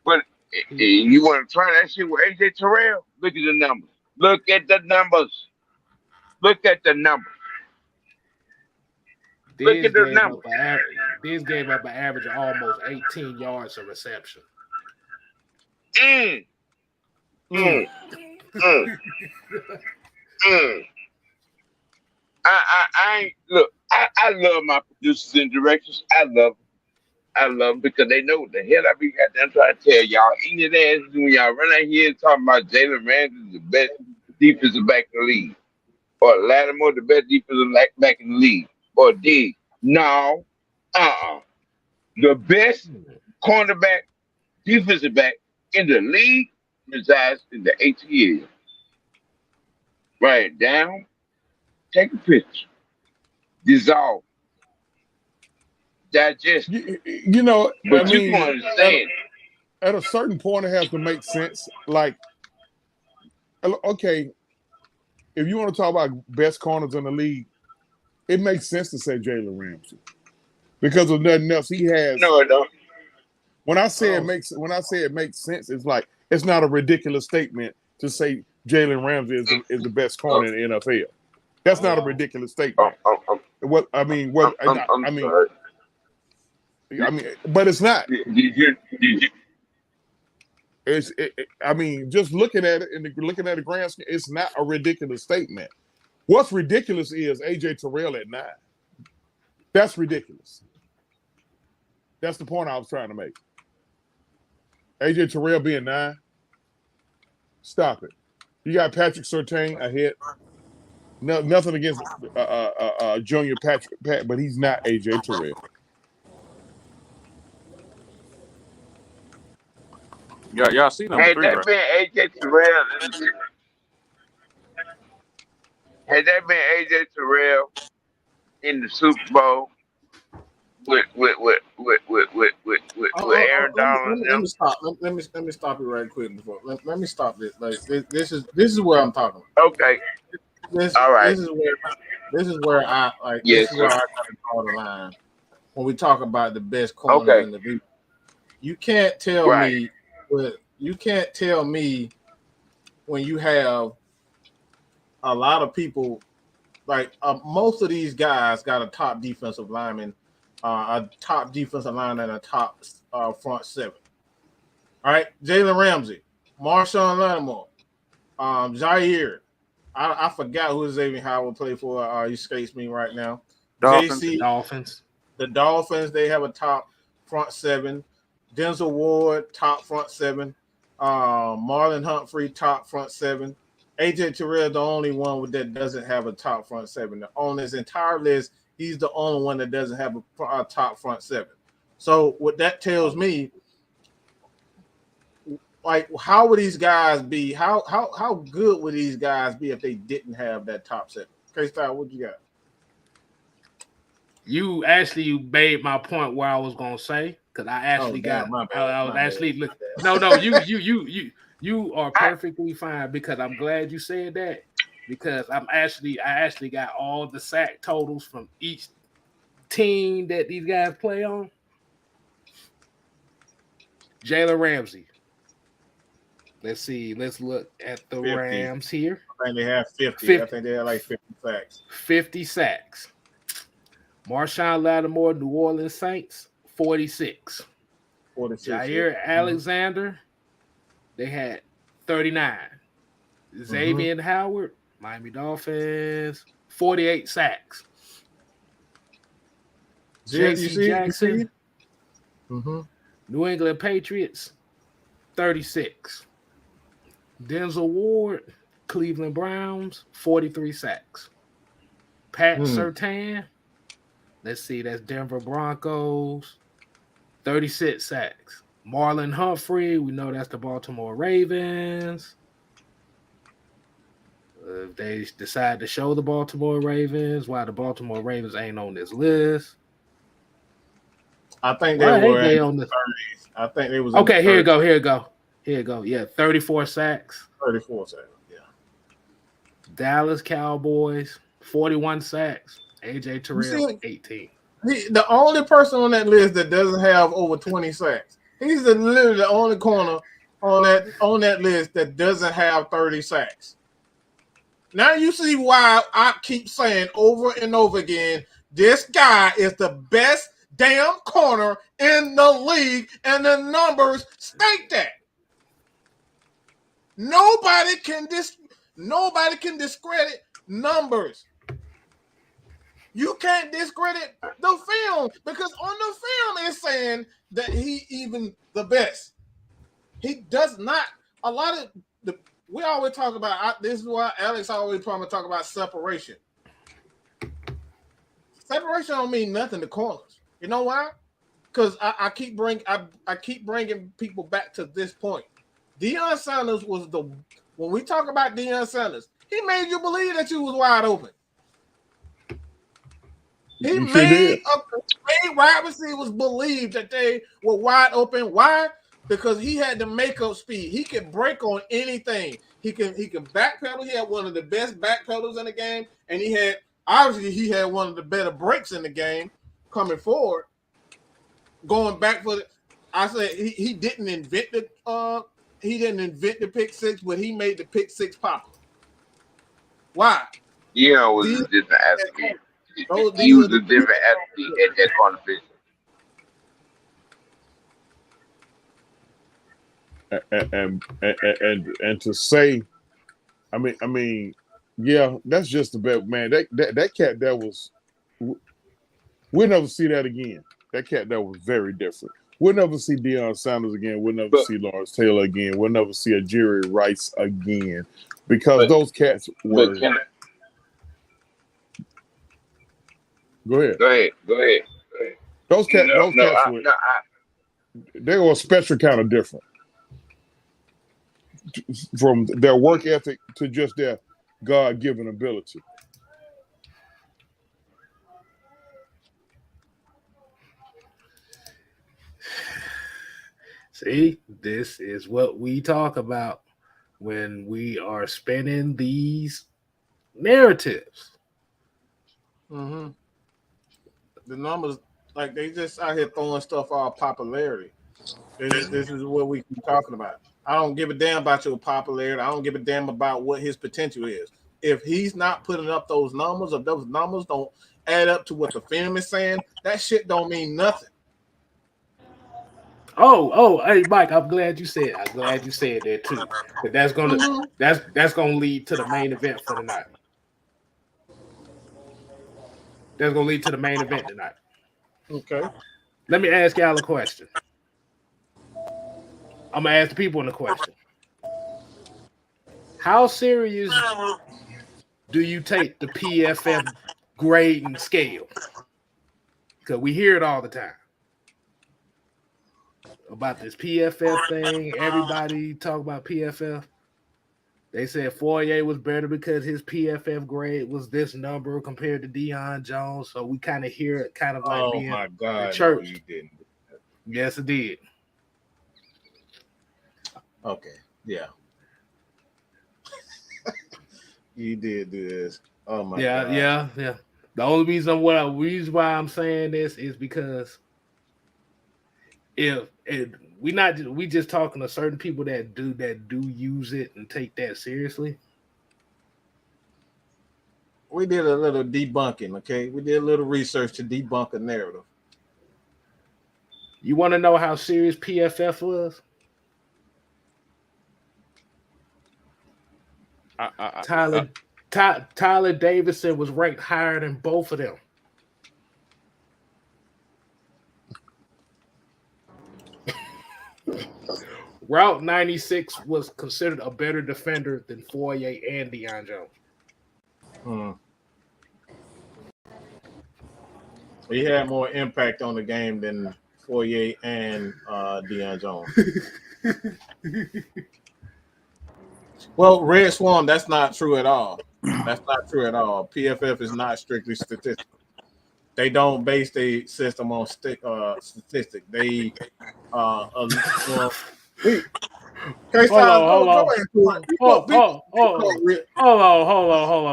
But you want to try that shit with AJ Terrell? Look at the numbers. Look at the numbers. Look at the numbers. Look at the numbers. These gave up an average of almost 18 yards a reception. I love my producers and directors. I love them because they know what the hell I be goddamn trying to tell y'all. In your ass when y'all run out here talking about Jalen Ramsey is the best defensive back in the league, or Lattimore the best defensive back in the league, or D. No, the best cornerback, defensive back in the league resides in the ATL. Write it down. Take a picture. Dissolve. digest. You know, But you don't understand. At a certain point, it has to make sense. Like, okay, if you want to talk about best corners in the league, it makes sense to say Jalen Ramsey because of nothing else he has. No, it don't. When I say it makes sense, it's like it's not a ridiculous statement to say Jalen Ramsey is the best corner in the NFL. That's not a ridiculous statement. What I mean, sorry. But it's not. Did you? Just looking at it and looking at the grand scheme, it's not a ridiculous statement. What's ridiculous is AJ Terrell at 9. That's ridiculous. That's the point I was trying to make. AJ Terrell being 9. Stop it. You got Patrick Surtain ahead. No, nothing against Junior Patrick, but he's not AJ Terrell. Y'all see number 3, right? Had that been AJ Terrell in the Super Bowl with Aaron Donald? Let me stop. Let me stop you right quick before. Let me stop this. Like this is where I'm talking about. Okay. All right. This is where I like. Yes, this is where I got to draw the line when we talk about the best corner in the league. You can't tell me. You can't tell me when you have a lot of people like most of these guys got a top defensive lineman, a top defensive lineman, and a top front 7. All right, Jalen Ramsey, Marshawn Lattimore, Jair. I forgot who Xavier Howard played for. He escapes me right now. Dolphins. The Dolphins. They have a top front 7. Denzel Ward, top front 7. Marlon Humphrey, top front 7. AJ Terrell, the only one that doesn't have a top front 7. On his entire list, he's the only one that doesn't have a top front 7. So what that tells me, like, how would these guys be? How good would these guys be if they didn't have that top 7? K-Style, what you got? You actually made my point where I was gonna say because I actually You are perfectly fine because I'm glad you said that because I actually got all the sack totals from each team that these guys play on. Jalen Ramsey. Let's see. Let's look at the 50. Rams here. I think they have 50. I think they have like 50 sacks. 50 sacks. Marshawn Lattimore, New Orleans Saints, 46. 46. Jair Alexander, they had 39. Xavier Howard, Miami Dolphins, 48 sacks. J.C. Jackson, New England Patriots, 36. Denzel Ward, Cleveland Browns, 43 sacks. Pat Surtain, let's see, that's Denver Broncos, 36 sacks. Marlon Humphrey, we know that's the Baltimore Ravens. If they decide to show the Baltimore Ravens, why the Baltimore Ravens ain't on this list? I think they on the 30s. I think they was okay. Here you go. Yeah, 34 sacks. 34 sacks. Yeah. Dallas Cowboys, 41 sacks. AJ Terrell, 18. The only person on that list that doesn't have over 20 sacks. He's literally the only corner on that list that doesn't have 30 sacks. Now you see why I keep saying over and over again, this guy is the best damn corner in the league, and the numbers state that. Nobody can discredit numbers. You can't discredit the film because on the film it's saying that he even the best. He does not. A lot of we always talk about. This is why Alex always probably talk about separation. Separation don't mean nothing to corners. You know why? Because I keep bringing people back to this point. Deion Sanders was when we talk about Deion Sanders, he made you believe that you was wide open. He You sure made did. wide receivers believe that they were wide open. Why? Because he had the makeup speed. He could break on anything. He can backpedal. He had one of the best backpedals in the game, and he had one of the better breaks in the game coming forward. Going back for the, I said he didn't invent the pick six, but he made the pick six popular. Why? Dion was These a different athlete. He these are was the a different athlete at that competition. And to say, I mean, yeah, that's just the best, man. That cat that was, we'll never see that again. That cat that was very different. We'll never see Deion Sanders again. We'll never see Lawrence Taylor again. We'll never see a Jerry Rice again because those cats were. Go ahead. Those cats were. They were a special kind of different. From their work ethic to just their God-given ability. See, this is what we talk about when we are spinning these narratives. Mm-hmm. The numbers, like they just out here throwing stuff off popularity. This is what we keep talking about. I don't give a damn about your popularity. I don't give a damn about what his potential is. If he's not putting up those numbers, or those numbers don't add up to what the film is saying, that shit don't mean nothing. Hey Mike, I'm glad you said that too. But that's gonna lead to the main event for tonight. That's gonna lead to the main event tonight. Okay. Let me ask y'all a question. I'm gonna ask the people in the question. How serious do you take the PFF grading scale? Because we hear it all the time about this PFF thing. Everybody talk about PFF. They said Fourier was better because his PFF grade was this number compared to Deion Jones. So we kind of hear it kind of like being my God, the church. No, you didn't. Yes, it did. Okay, yeah. You did do this. Oh my God. Yeah. The only reason why I'm saying this is because we just talking to certain people that do use it and take that seriously. We did a little debunking, okay? We did a little research to debunk a narrative. You want to know how serious PFF was? Tyler Davidson was ranked higher than both of them. Route 96 was considered a better defender than Fourier and Deion Jones. He had more impact on the game than Fourier and Deion Jones. Well, Red Swan, that's not true at all. That's not true at all. PFF is not strictly statistical. They don't base their system on statistic. They wait. Hold on.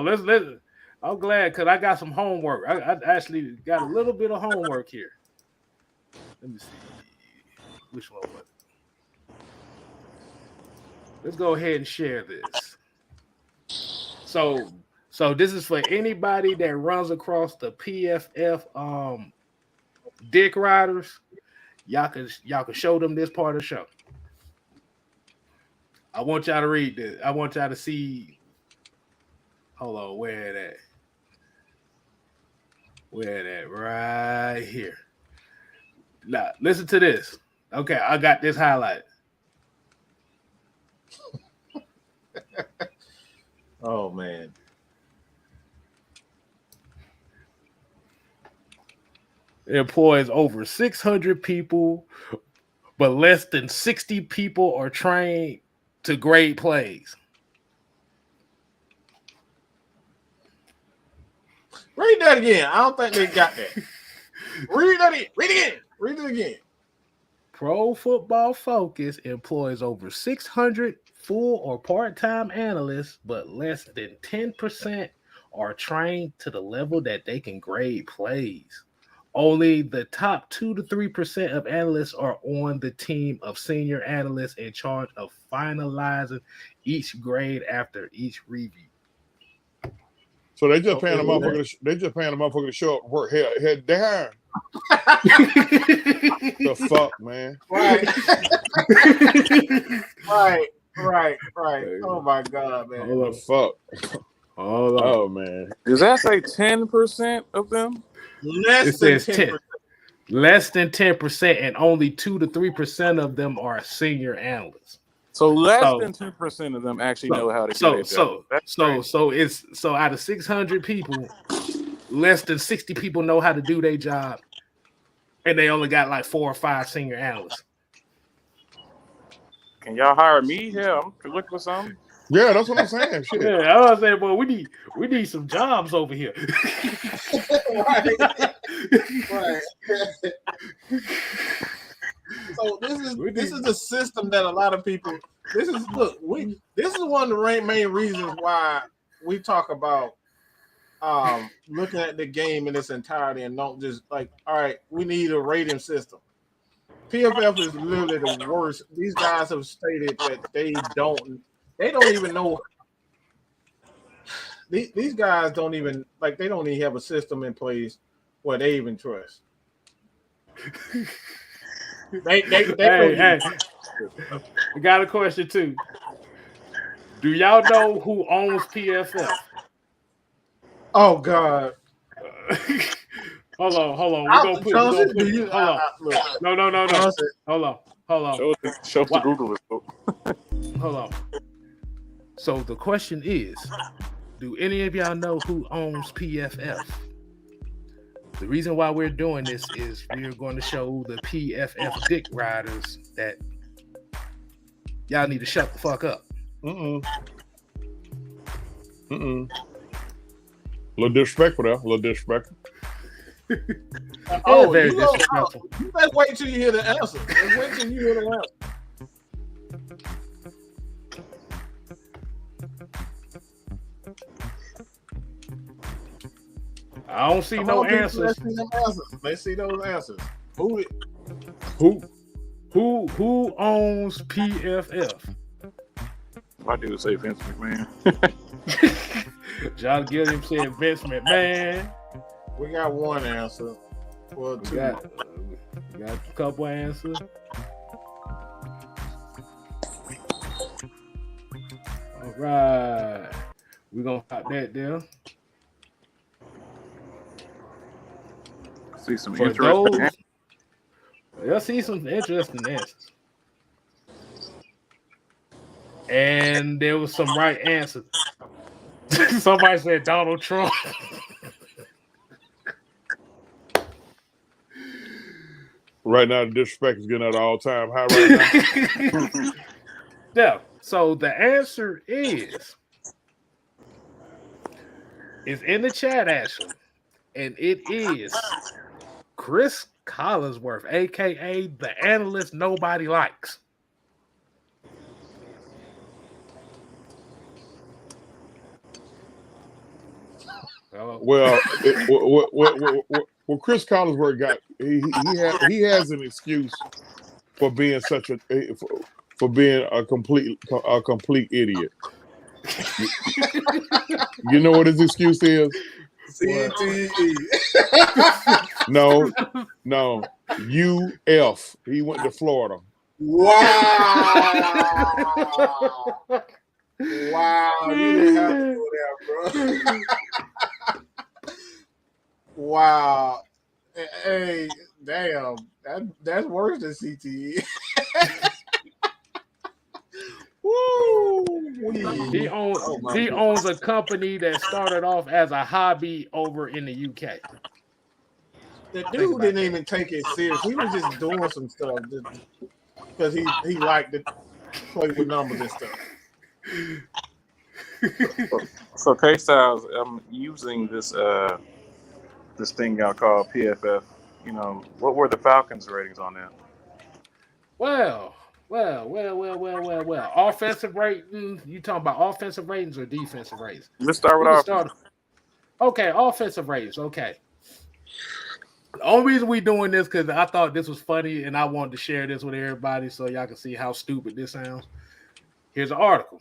Let's. I'm glad because I got some homework. I actually got a little bit of homework here. Let me see. Which one was it? Let's go ahead and share this. So this is for anybody that runs across the PFF dick riders. Y'all can show them this part of the show. I want y'all to read this. I want y'all to see. Hold on, where that? Where that? Right here. Now, listen to this. Okay, I got this highlighted. Oh man. It employs over 600 people, but less than 60 people are trained to grade plays. Read that again. I don't think they got that. Read that again. Read it again. Read it again. Pro Football Focus employs over 600 full or part-time analysts, but less than 10% are trained to the level that they can grade plays. Only the top 2 to 3% of analysts are on the team of senior analysts in charge of finalizing each grade after each review. So they just paying a motherfucker. They just paying a motherfucker to show up, work head down. The fuck, man. Right. right. Oh my god, man. The fuck. Oh man. Does that say 10% of them? Less than 10%. Less than 10%, and only 2 to 3% of them are senior analysts. So less than 10% of them actually know how to do it. So out of 600 people, less than 60 people know how to do their job, and they only got like 4 or 5 senior analysts. Can y'all hire me? Yeah, I'm looking for something. Yeah, that's what I'm saying. Shit. Yeah, I was saying, boy, we need some jobs over here. Right. So this is a system that a lot of people. This is one of the main reasons why we talk about looking at the game in its entirety and don't just like, all right, we need a rating system. PFF is literally the worst. These guys have stated that they don't even know. These guys don't even they don't even have a system in place where they even trust. Hey, we got a question too. Do y'all know who owns PFF? Oh God. Hold on. We're gonna put hold on. No. Hold on. Show the Google. Hold on. So the question is, do any of y'all know who owns PFF? The reason why we're doing this is we're going to show the PFF dick riders that y'all need to shut the fuck up. Little disrespectful there. Little disrespectful. Very disrespectful. You better wait till you hear the answer. Wait till you hear the answer. I don't see no answers. Let's see those answers. Who owns PFF? My dude say Vince McMahon. John Gilliam said Vince McMahon. We got one answer. Well, we got a couple answers. All right. We're going to pop that there. See some interesting. You'll see some interesting answers. And there was some right answers. Somebody said Donald Trump. Right now, the disrespect is getting at an all-time high right now. Yeah. So the answer is in the chat, actually. And it is Chris Collinsworth, a.k.a. the analyst nobody likes. Well, Chris Collinsworth got he has an excuse for being for being a complete idiot. You know what his excuse is? CTE. No. UF. He went to Florida. Wow. Wow. You didn't have to go there, bro. Wow. Hey, damn. That's worse than CTE. Woo. He owns a company that started off as a hobby over in the UK. The dude didn't even take it serious. He was just doing some stuff because he liked to play with numbers and stuff. So K-Styles, I'm using this this thing y'all call PFF. You know, what were the Falcons' ratings on that? Well. Offensive rating. You talking about offensive ratings or defensive ratings? Let's start with We can offense. start. Okay, offensive ratings. Okay. The only reason we doing this because I thought this was funny and I wanted to share this with everybody so y'all can see how stupid this sounds. Here's an article.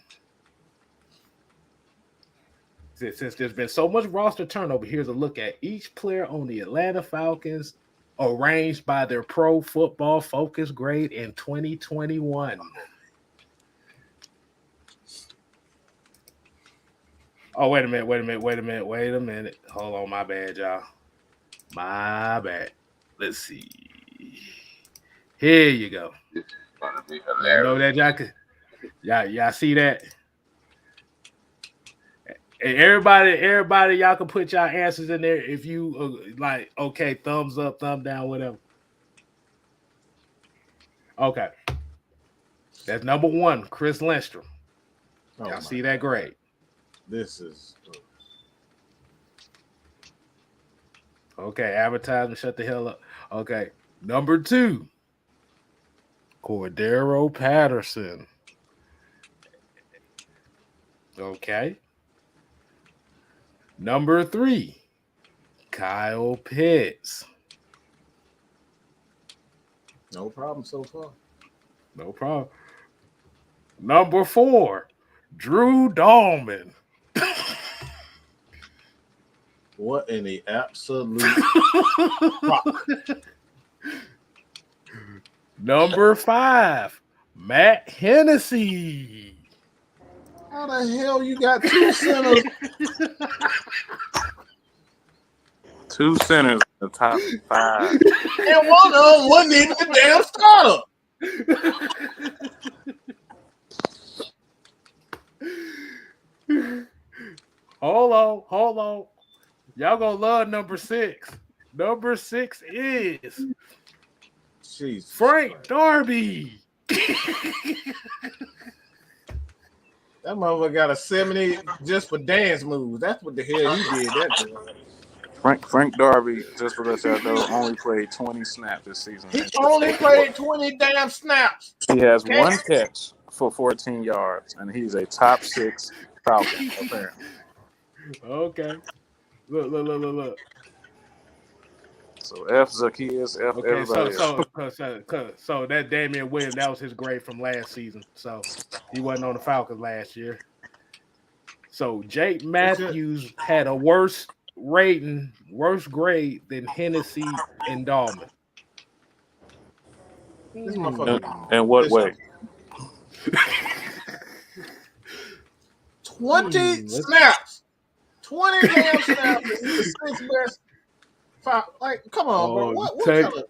Since there's been so much roster turnover, here's a look at each player on the Atlanta Falcons arranged by their Pro Football Focus grade in 2021. Oh, wait a minute. Hold on, my bad, y'all. My bad. Let's see. Here you go. It's gonna be You hilarious. know that y'all could, y'all see that? And everybody, y'all can put y'all answers in there if you like. Okay, thumbs up, thumb down, whatever. Okay, that's number one, Chris Lindstrom. Oh Y'all my see that grade? This is Okay, advertisement, shut the hell up. Okay, number two, Cordero Patterson. Okay. Number three, Kyle Pitts. no problem so far. No problem. Number four, Drew Dahlman. What in the absolute Number five, Matt Hennessy. how the hell you got two centers? Two centers in the top five. And one of them wasn't even the damn starter. Hold on. Y'all gonna love number six. Number six is Jesus Frank Christ. Darby. That motherfucker got a 70 just for dance moves. That's what the hell he did. That Frank Darby, just to let y'all know, only played 20 snaps this season. he only played 20 damn snaps. He has Okay. one catch for 14 yards, and he's a top 6 Falcon, apparently. Okay. Look. So F Zacchaeus, F Okay, everybody else. so that Damian Williams, that was his grade from last season. So he wasn't on the Falcons last year. So Jake Matthews had a worse grade than Hennessy and Dahlman. This motherfucker. In what way? 20 snaps. 20 damn snaps. He's the sixth best. Like, come on, bro. What kind of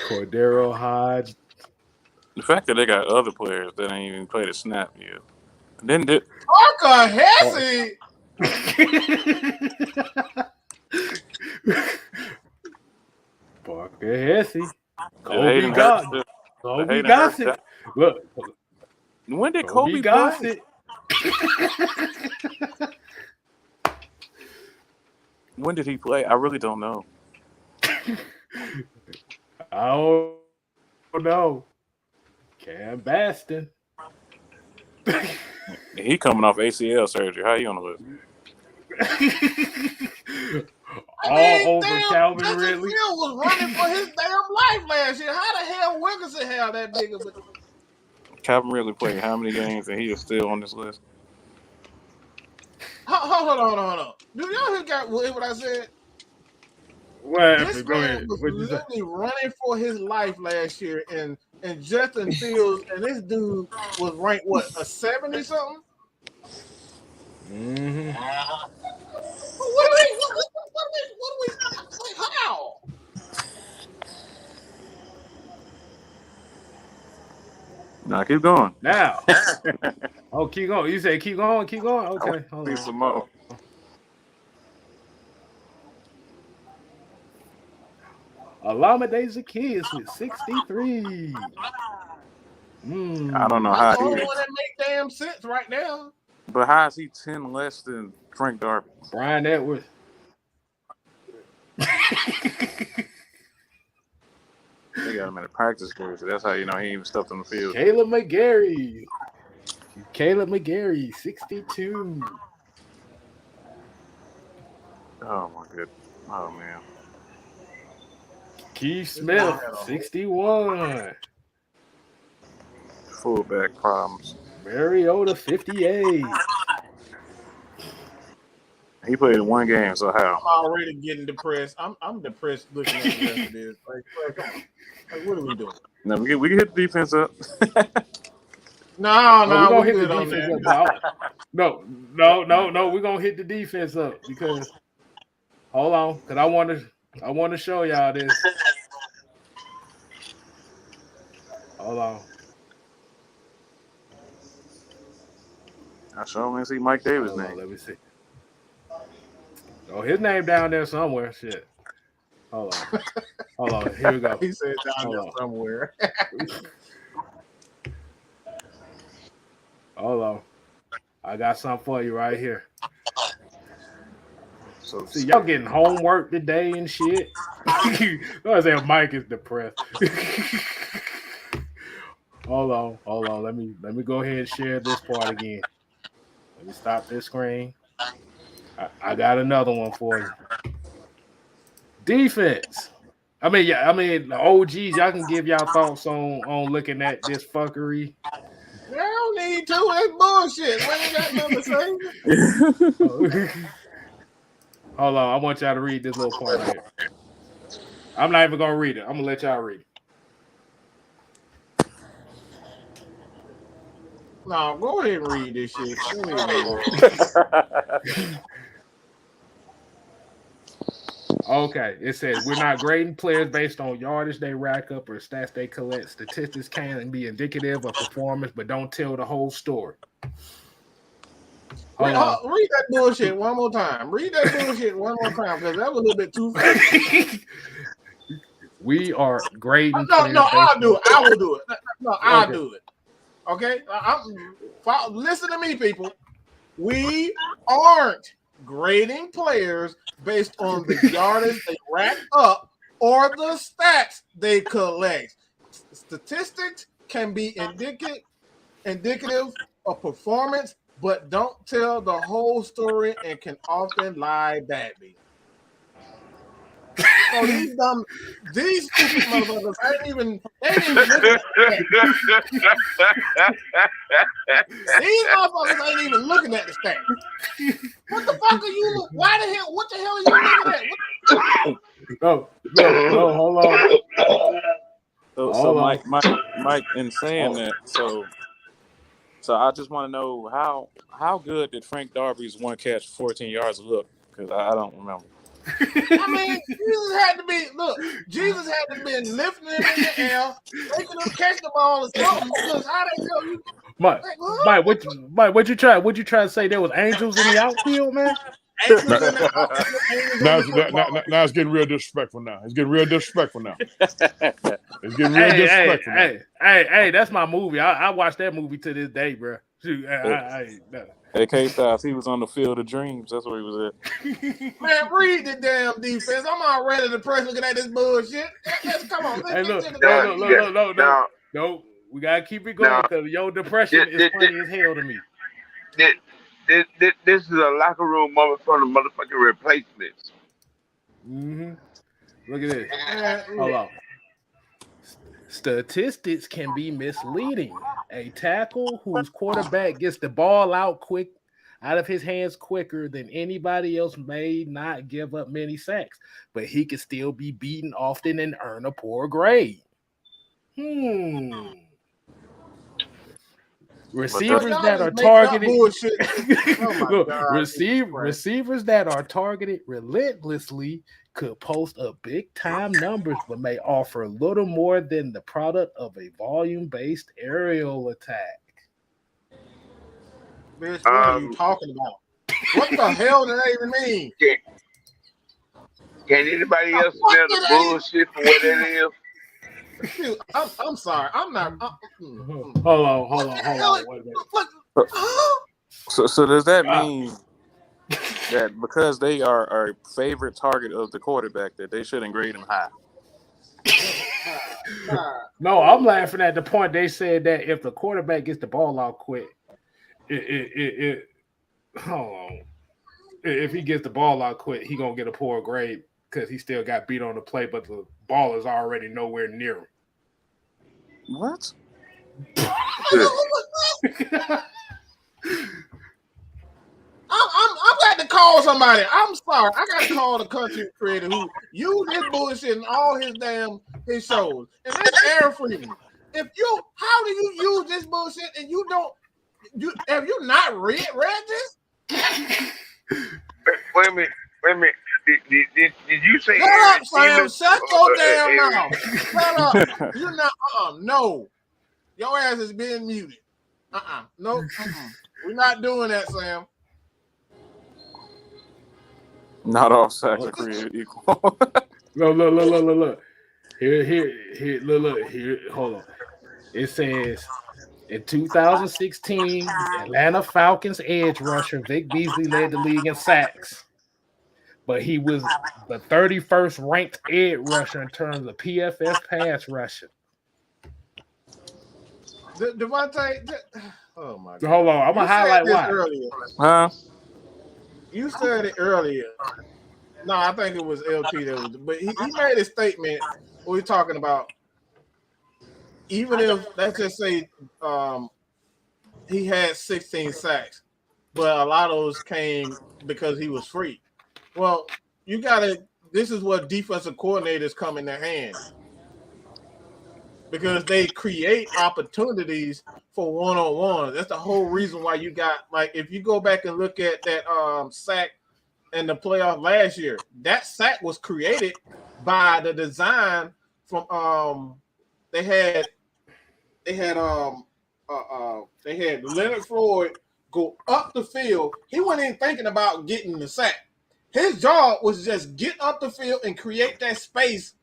Cordero Hodge. The fact that they got other players that ain't even played a snap yet. And then did Parker Hesse? Parker Hesse. Kobe Gossett. Look. When did Kobe Kobe Gossett. When did he play? I really don't know. I don't know. Cam Baston. He coming off ACL surgery. How you on the list? All over damn, Calvin Justin Ridley. Fields was running for his damn life last year. How the hell Wilkinson have that big of a... Calvin Ridley played how many games and he is still on this list? Hold on. Do y'all hear what I said? This Go man ahead. was What'd you say? literally running for his life last year, and Justin Fields and this dude was ranked what, a 70 something? Mm-hmm. What do we how? Nah, keep going. Now. Oh, keep going. You say keep going. Okay. Hold See on. some more. Alameda Zacchaeus with 63. I don't know That's how the only he one that make damn sense right now. But how is he 10 less than Frank Darby? Brian Edwards. They got him in a practice jersey. That's how you know he ain't even stepped on the field. Caleb McGarry, 62. Oh my goodness. Oh man. Keith Smith, 61. Fullback problems. Mariota, 58. He played in one game, so how? I'm already getting depressed. I'm depressed looking at the rest of this. Like, come on. Like, what are we doing? No, we can hit the defense up. No, we're gonna hit good the on defense that. up. No. We're gonna hit the defense up because hold on, because I want to show y'all this. Hold on. I sure want to see Mike Davis' Hold on, name. let me see. Oh, his name down there somewhere. Shit. Hold on. Here we go. He said down there somewhere. Hold on. I got something for you right here. So See, y'all getting homework today and shit. I say Mike is depressed. Hold on. Let me go ahead and share this part again. Let me stop this screen. I got another one for you. Defense. I mean, the OGs, y'all can give y'all thoughts on looking at this fuckery. I don't need to. That's bullshit. We ain't got nothing to say. Hold on. I want y'all to read this little part right here. I'm not even going to read it. I'm going to let y'all read it. No, go ahead and read this shit. Go ahead. Okay, it says we're not grading players based on yardage they rack up or stats they collect. Statistics can be indicative of performance, but don't tell the whole story. Read that bullshit one more time. Read that bullshit one more time because that was a little bit too fast. We are grading. No, I'll do it. I will do it. No, I'll Okay. do it. Okay? Listen to me, people. We aren't grading players based on the yardage they rack up or the stats they collect. Statistics can be indicative of performance, but don't tell the whole story and can often lie badly. So these stupid motherfuckers ain't even looking at the These motherfuckers ain't even looking at the stats. What the fuck are you? Why the hell? What the hell are you looking at? No, hold on. So Mike, in saying that, so I just want to know how good did Frank Darby's one catch, 14 yards look? Because I don't remember. I mean, Jesus had to be lifting him in the air, making him catch the ball or something. Because how they tell you? Mike, what you try to say? There was angels in the outfield, man. Angels in the outfield. Now it's getting real disrespectful. It's getting real disrespectful now. Hey, that's my movie. I watch that movie to this day, bro. Shoot, Hey, K-Styles, he was on the Field of Dreams. That's where he was at. Man, read the damn defense. I'm already depressed looking at this bullshit. Come on. Hey, look. No. We got to keep it going because your depression is funny as hell to me. This is a locker room moment for the motherfucking replacements. Mm-hmm. Look at this. Hold on. Statistics can be misleading. A tackle whose quarterback gets the ball out of his hands quicker than anybody else may not give up many sacks, but he can still be beaten often and earn a poor grade. Receivers that are targeted. Receivers that are targeted relentlessly could post up big time numbers, but may offer little more than the product of a volume-based aerial attack. Bitch, what are you talking about? What the hell does that even mean? Can anybody else smell the bullshit for what it is? Dude, I'm sorry. I'm not. Hold on. So does that mean that because they are a favorite target of the quarterback, that they shouldn't grade him high. No, I'm laughing at the point they said that if the quarterback gets the ball out quick, hold on. If he gets the ball out quick, he gonna get a poor grade because he still got beat on the play, but the ball is already nowhere near him. What? I'm got to call somebody. I'm sorry. I got to call the content creator who used this bullshit in all his shows. And that's Aaron Freeman. How do you use this bullshit and have you not read this? Wait a minute. Did you say? Shut up, Sam. Shut your damn mouth. Shut up. You're not. No. Your ass is being muted. No. We're not doing that, Sam. Not all sacks are created equal. Look. Here, look. Here, hold on. It says in 2016, Atlanta Falcons edge rusher Vic Beasley led the league in sacks, but he was the 31st ranked edge rusher in terms of PFF pass rushing. Devontae, oh my God! Hold on, I'm gonna highlight why. Earlier. Huh? You said it earlier. No, I think it was LP that was, but he made a statement. We're talking about even if let's just say he had 16 sacks, but a lot of those came because he was free. Well, you gotta. This is what defensive coordinators come in their hand because they create opportunities for one-on-one. That's the whole reason why you got, like, if you go back and look at that sack in the playoff last year, that sack was created by the design from they had Leonard Floyd go up the field. He wasn't even thinking about getting the sack. His job was just get up the field and create that space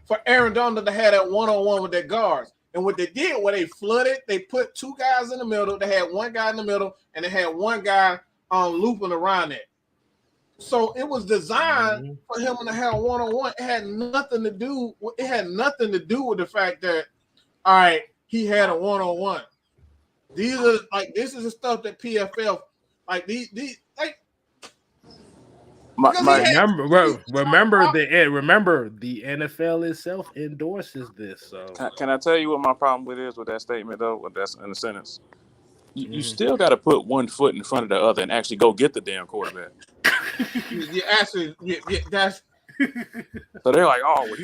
for Aaron Donald to have that one-on-one with their guards. And what they did, they flooded, they put two guys in the middle. They had one guy in the middle, and they had one guy looping around it. So it was designed for him to have one-on-one. It had nothing to do with the fact that, all right, he had a one-on-one. These are this is the stuff that PFF remember the NFL itself endorses this. So can I tell you what my problem with that statement though? What that's in the sentence. You still got to put one foot in front of the other and actually go get the damn quarterback. That's so they're like, oh, well,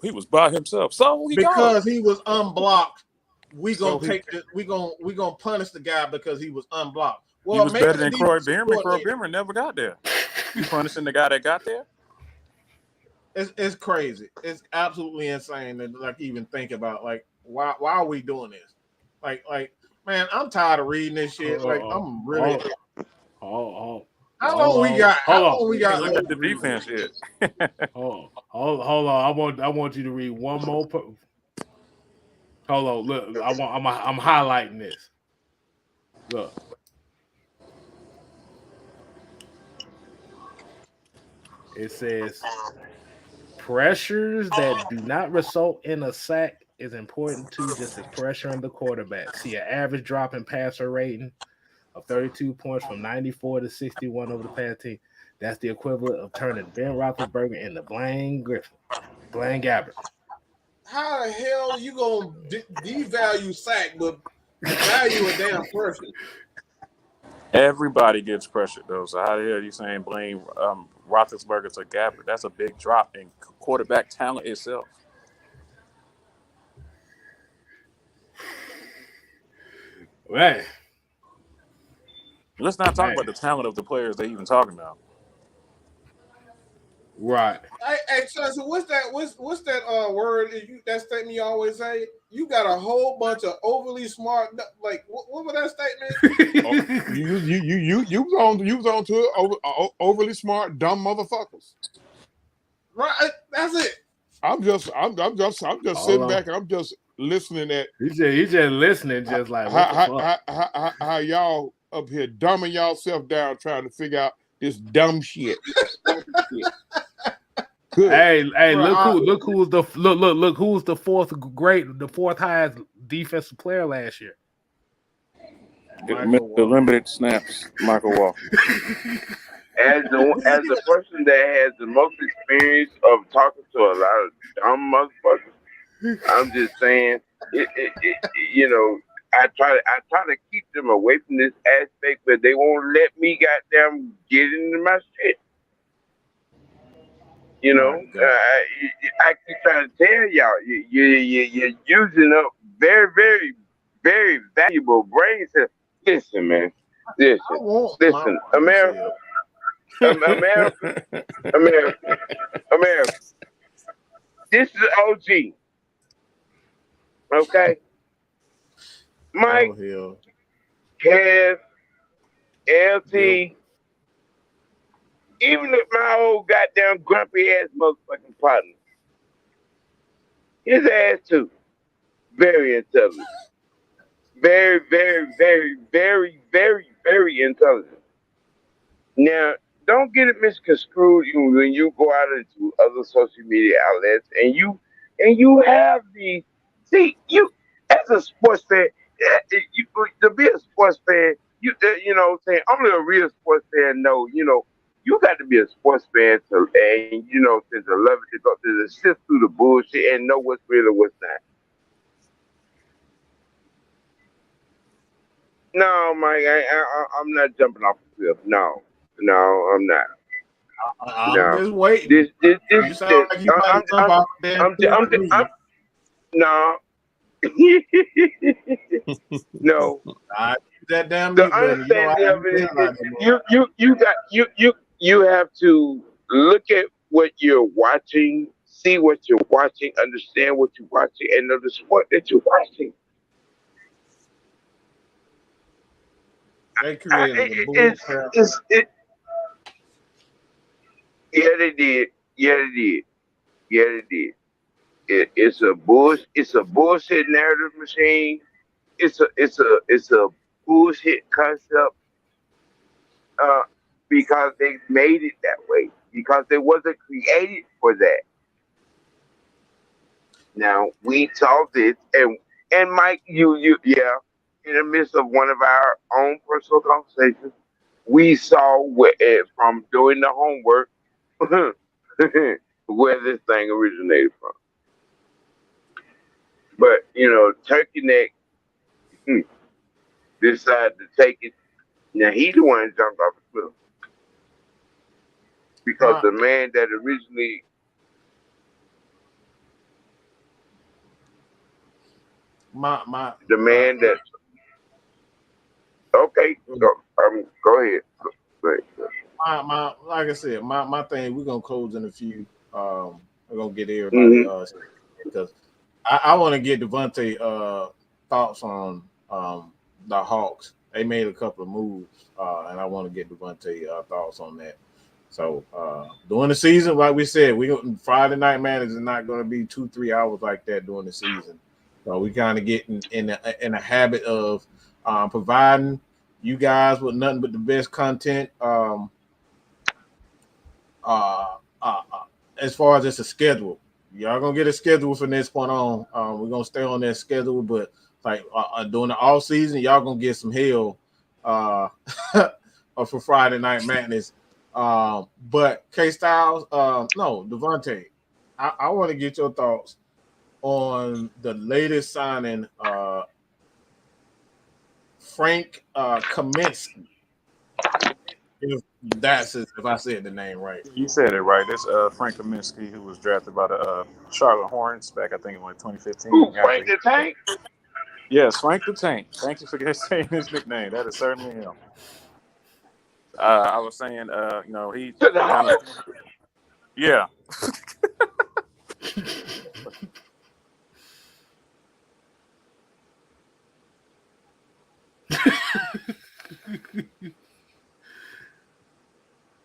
he was by himself. So he was unblocked. We gonna punish the guy because he was unblocked. Well, he was better than Croy Bierman. Croy Bierman never got there. You punishing the guy that got there? It's crazy. It's absolutely insane to even think about why are we doing this? Man, I'm tired of reading this shit. I'm really. How long we got? Look at the defense shit. Hold on. I want you to read one more. Hold on. Look, I'm highlighting this. Look. It says pressures that do not result in a sack is important too, just as pressure on the quarterback. See an average drop in passer rating of 32 points from 94 to 61 over the past team. That's the equivalent of turning Ben Roethlisberger into Blaine Gabbert. How the hell you gonna devalue sack but value a damn pressure? Everybody gets pressured though. So how the hell are you saying Blaine Roethlisberger to Gabbert? That's a big drop in quarterback talent itself. Right. Let's not talk about the talent of the players they even talking about. Right. Hey, so what's that word? That statement you always say? You got a whole bunch of overly smart. What was that statement? You was on to it. Overly smart, dumb motherfuckers. Right. That's it. I'm just sitting back and I'm just listening at. He's just listening, just like how y'all up here dumbing yourself down trying to figure out This dumb shit. Good. Hey, look who was the fourth highest defensive player last year. The limited snaps, Michael Walker. As the person that has the most experience of talking to a lot of dumb motherfuckers, I'm just saying, you know, I try to keep them away from this aspect, but they won't let me goddamn get into my shit. You know, I keep trying to tell y'all, you're using up very, very, very valuable brain cells. Listen, man. Listen, America. America. This is OG. Okay? Mike, Kev, LT, even if my old goddamn grumpy ass motherfucking partner, his ass too, very intelligent. Very, very, very, very, very, very intelligent. Now, don't get it misconstrued when you go out into other social media outlets and you have the you as a sports fan, to be a sports fan, you know what I'm saying, only a real sports fan know, you know, you got to be a sports fan to love it, to go to sift through the bullshit and know what's real and what's not. No, Mike, I'm not jumping off the cliff. No, I'm not. I'm just waiting. You sound like you might jump off the damn no. No. That damn The understanding of it is you have to look at what you're watching, see what you're watching, understand what you're watching, and know the sport that you're watching. They created Yeah, they did. It's a bullshit narrative machine. It's a bullshit concept. Because they made it that way. Because it wasn't created for that. Now we saw this, and Mike, you in the midst of one of our own personal conversations, we saw from doing the homework where this thing originated from. But Turkey Neck decided to take it. Now he the one that jumped off the cliff because the man that originally. The man that. Okay, go ahead. Like I said, my thing. We're gonna close in a few. We're gonna get everybody because I want to get Devontae thoughts on the Hawks. They made a couple of moves, and I want to get Devontae thoughts on that. So during the season, like we said, Friday Night Madness is not going to be 2-3 hours like that during the season. So we kind of get in a habit of providing you guys with nothing but the best content. As far as it's a schedule, y'all gonna get a schedule from this point on. We're gonna stay on that schedule, but like during the off season, y'all gonna get some hell for Friday Night Madness. But K Styles, no, Devontae, I want to get your thoughts on the latest signing, Frank Kaminsky. If I said the name right. You said it right. It's Frank Kaminsky, who was drafted by the Charlotte Hornets back, I think, in 2015. Ooh, Frank the Tank? Yes, Frank the Tank. Thank you for saying his nickname. That is certainly him. I was saying, he kind of, yeah.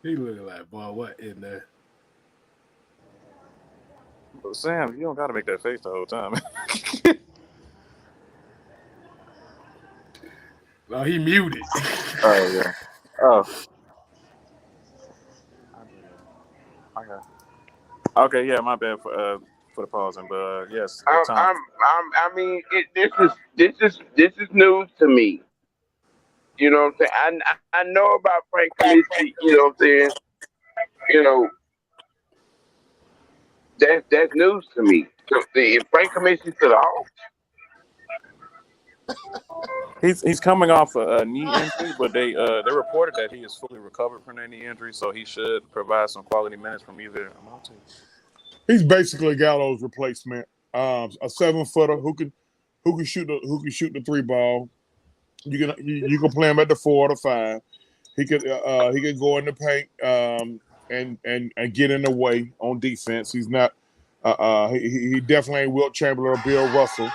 He looking like, boy, what in there? But Sam, you don't got to make that face the whole time. No, he muted. Oh, yeah. Oh. Okay, yeah, my bad for the pausing, but yes, Tom. I mean, this is news to me. You know what I'm saying? I know about Frank Kaminsky. You know what I'm saying? You know, that's news to me. So if Frank Kaminsky to the Hawks, He's coming off a knee injury, but they reported that he is fully recovered from that knee injury, so he should provide some quality minutes from either. He's basically Gallo's replacement. A 7-footer who can shoot the 3 ball. You can play him at the 4 or the 5. He could go in the paint and get in the way on defense. He's not he definitely ain't Wilt Chamberlain or Bill Russell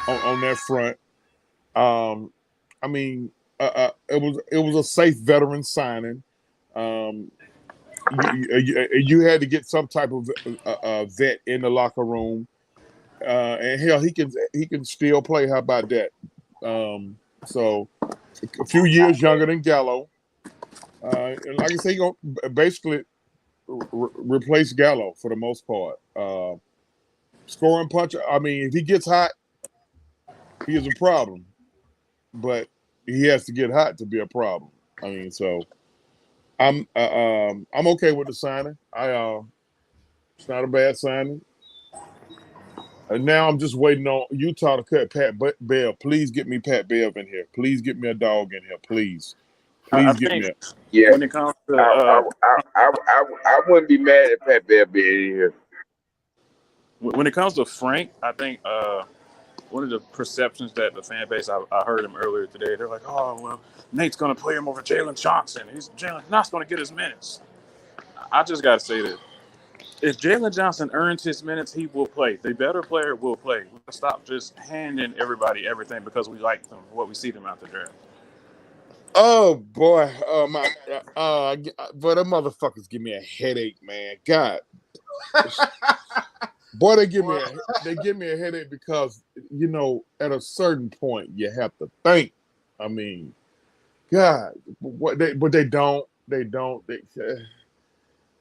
on that front. I mean, it was a safe veteran signing. You had to get some type of vet in the locker room, and hell, he can still play. How about that? So a few years younger than Gallo, and like I say, he gonna basically replace Gallo for the most part. Scoring puncher. I mean, if he gets hot, he is a problem, but he has to get hot to be a problem. I mean, so I'm okay with the signing. It's not a bad signing. And now I'm just waiting on Utah to cut Pat Bev. Please get me Pat Bev in here. Please get me a dog in here. Please get me. Yeah. When it comes to, I wouldn't be mad at Pat Bev being here. when it comes to Frank, I think one of the perceptions that the fan base, I heard him earlier today, they're like, oh, well, Nate's going to play him over Jalen Johnson. Jalen's not going to get his minutes. I just got to say this. If Jalen Johnson earns his minutes, he will play. The better player will play. We gotta stop just handing everybody everything because we like them, what we see them out the draft. Oh boy, but them motherfuckers give me a headache, man. God, boy, they give me a headache because at a certain point you have to think. I mean, God, but they don't.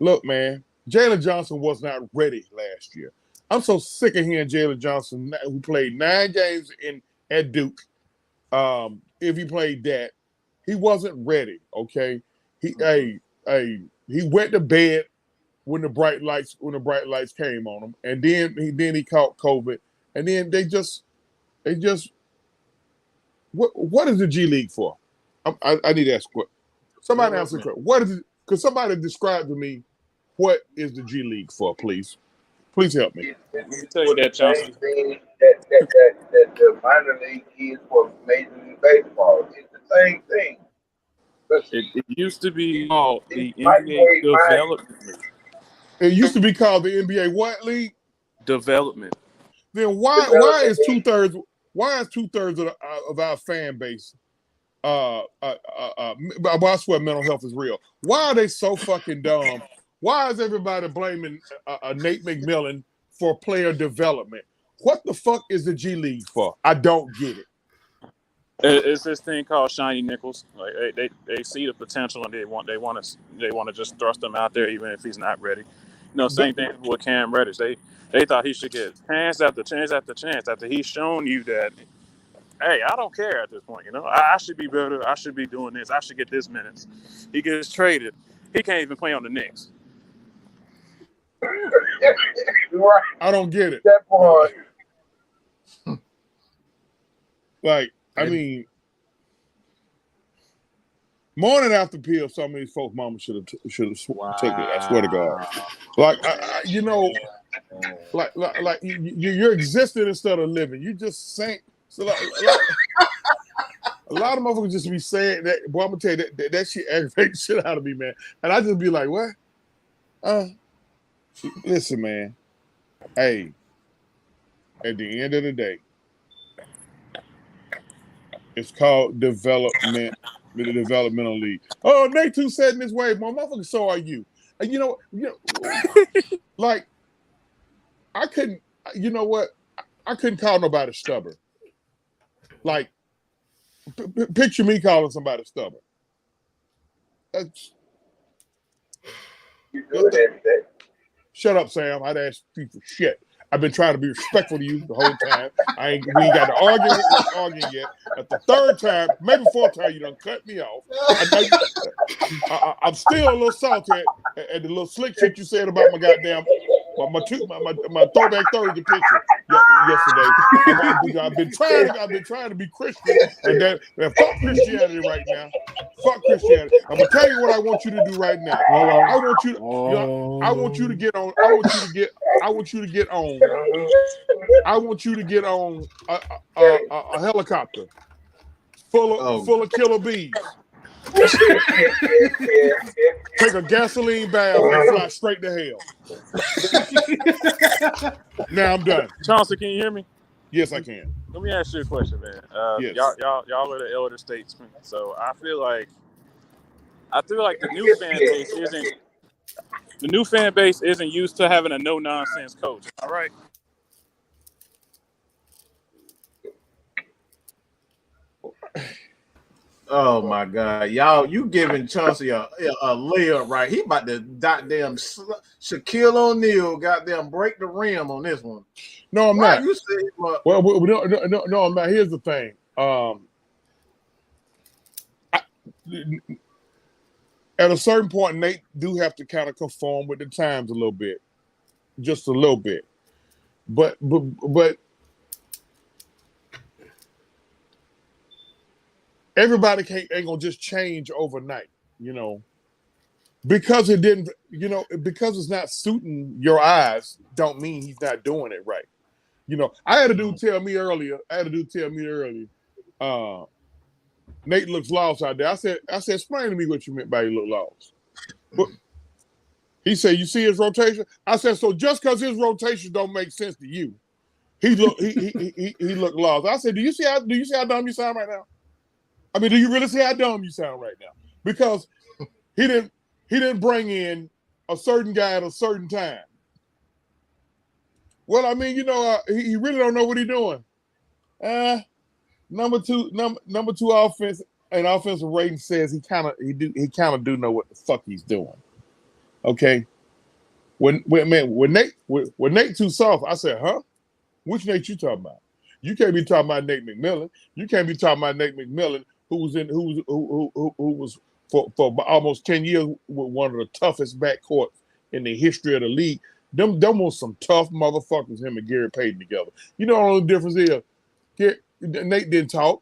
Look, man. Jalen Johnson was not ready last year. I'm so sick of hearing Jalen Johnson, who played 9 games at Duke. If he played that, he wasn't ready. Okay, he went to bed when the bright lights came on him, and then he caught COVID, and then they just what is the G League for? I need to ask what somebody answer. What is it? Could somebody describe to me? What is the G League for, please? Please help me. Let me tell you that, Johnson. That the minor league is for Major League Baseball. It's the same thing. It used to be called the NBA Development League. It used to be called the NBA what league? Development. Then why is 2/3 of our fan base? But I swear mental health is real. Why are they so fucking dumb? Why is everybody blaming Nate McMillan for player development? What the fuck is the G League for? I don't get it. It's this thing called shiny nickels. Like they see the potential and they want to just thrust him out there even if he's not ready. Same thing with Cam Reddish. They thought he should get chance after chance after chance after he's shown you that. Hey, I don't care at this point. I should be better. I should be doing this. I should get this minutes. He gets traded. He can't even play on the Knicks. I don't get it. That part. Like, I mean, morning after pill, some of these folks' mama should have taken it. I swear to God. Like, like you're existing instead of living. You just saying. So a lot of motherfuckers just be saying that. Boy, I'm gonna tell you that shit aggravates shit out of me, man. And I just be like, what? Listen, man. Hey, at the end of the day, it's called development, the developmental league. Oh, Nate too said in this way, motherfucker. So are you? And like I couldn't. You know what? I couldn't call nobody stubborn. Like, picture me calling somebody stubborn. Shut up, Sam. I'd ask you for shit. I've been trying to be respectful to you the whole time. We ain't got to arguing yet. At the third time, maybe fourth time, you done cut me off. I'm still a little salty at the little slick shit you said about my goddamn my throwback Thursday picture yesterday. I've been trying to be Christian, and that fuck Christianity right now. Fuck Christianity. I'm gonna tell you what I want you to do right now. I want you to get on. I want you to get on a helicopter full of killer bees. Take a gasoline bath and fly straight to hell. Now I'm done. Chauncey, can you hear me? Yes, I can. Let me ask you a question, man. Yes. Y'all are the elder statesmen, so I feel like the new fan base isn't used to having a no nonsense coach. All right. Oh my God, y'all! You giving Chauncey a layup, right? He about to goddamn Shaquille O'Neal goddamn break the rim on this one. No, I'm not. You say, well, no, I'm not. Here's the thing. At a certain point, Nate do have to kind of conform with the times a little bit, just a little bit. But everybody ain't gonna just change overnight, because it didn't, because it's not suiting your eyes. Don't mean he's not doing it right. I had a dude tell me earlier. Nate looks lost out there. I said, explain to me what you meant by he look lost. But he said, you see his rotation? I said, so just because his rotation don't make sense to you, he looked lost. I said, do you see how dumb you sound right now? I mean, do you really see how dumb you sound right now? Because he didn't bring in a certain guy at a certain time. Well, I mean, he really don't know what he's doing. Number two offense and offensive rating says he kind of do know what the fuck he's doing. Okay. When Nate too soft, I said, huh? Which Nate you talking about? You can't be talking about Nate McMillan. You can't be talking about Nate McMillan, who was for almost 10 years with one of the toughest backcourts in the history of the league. Them was some tough motherfuckers, him and Gary Payton together. You know what the difference is? Nate didn't talk.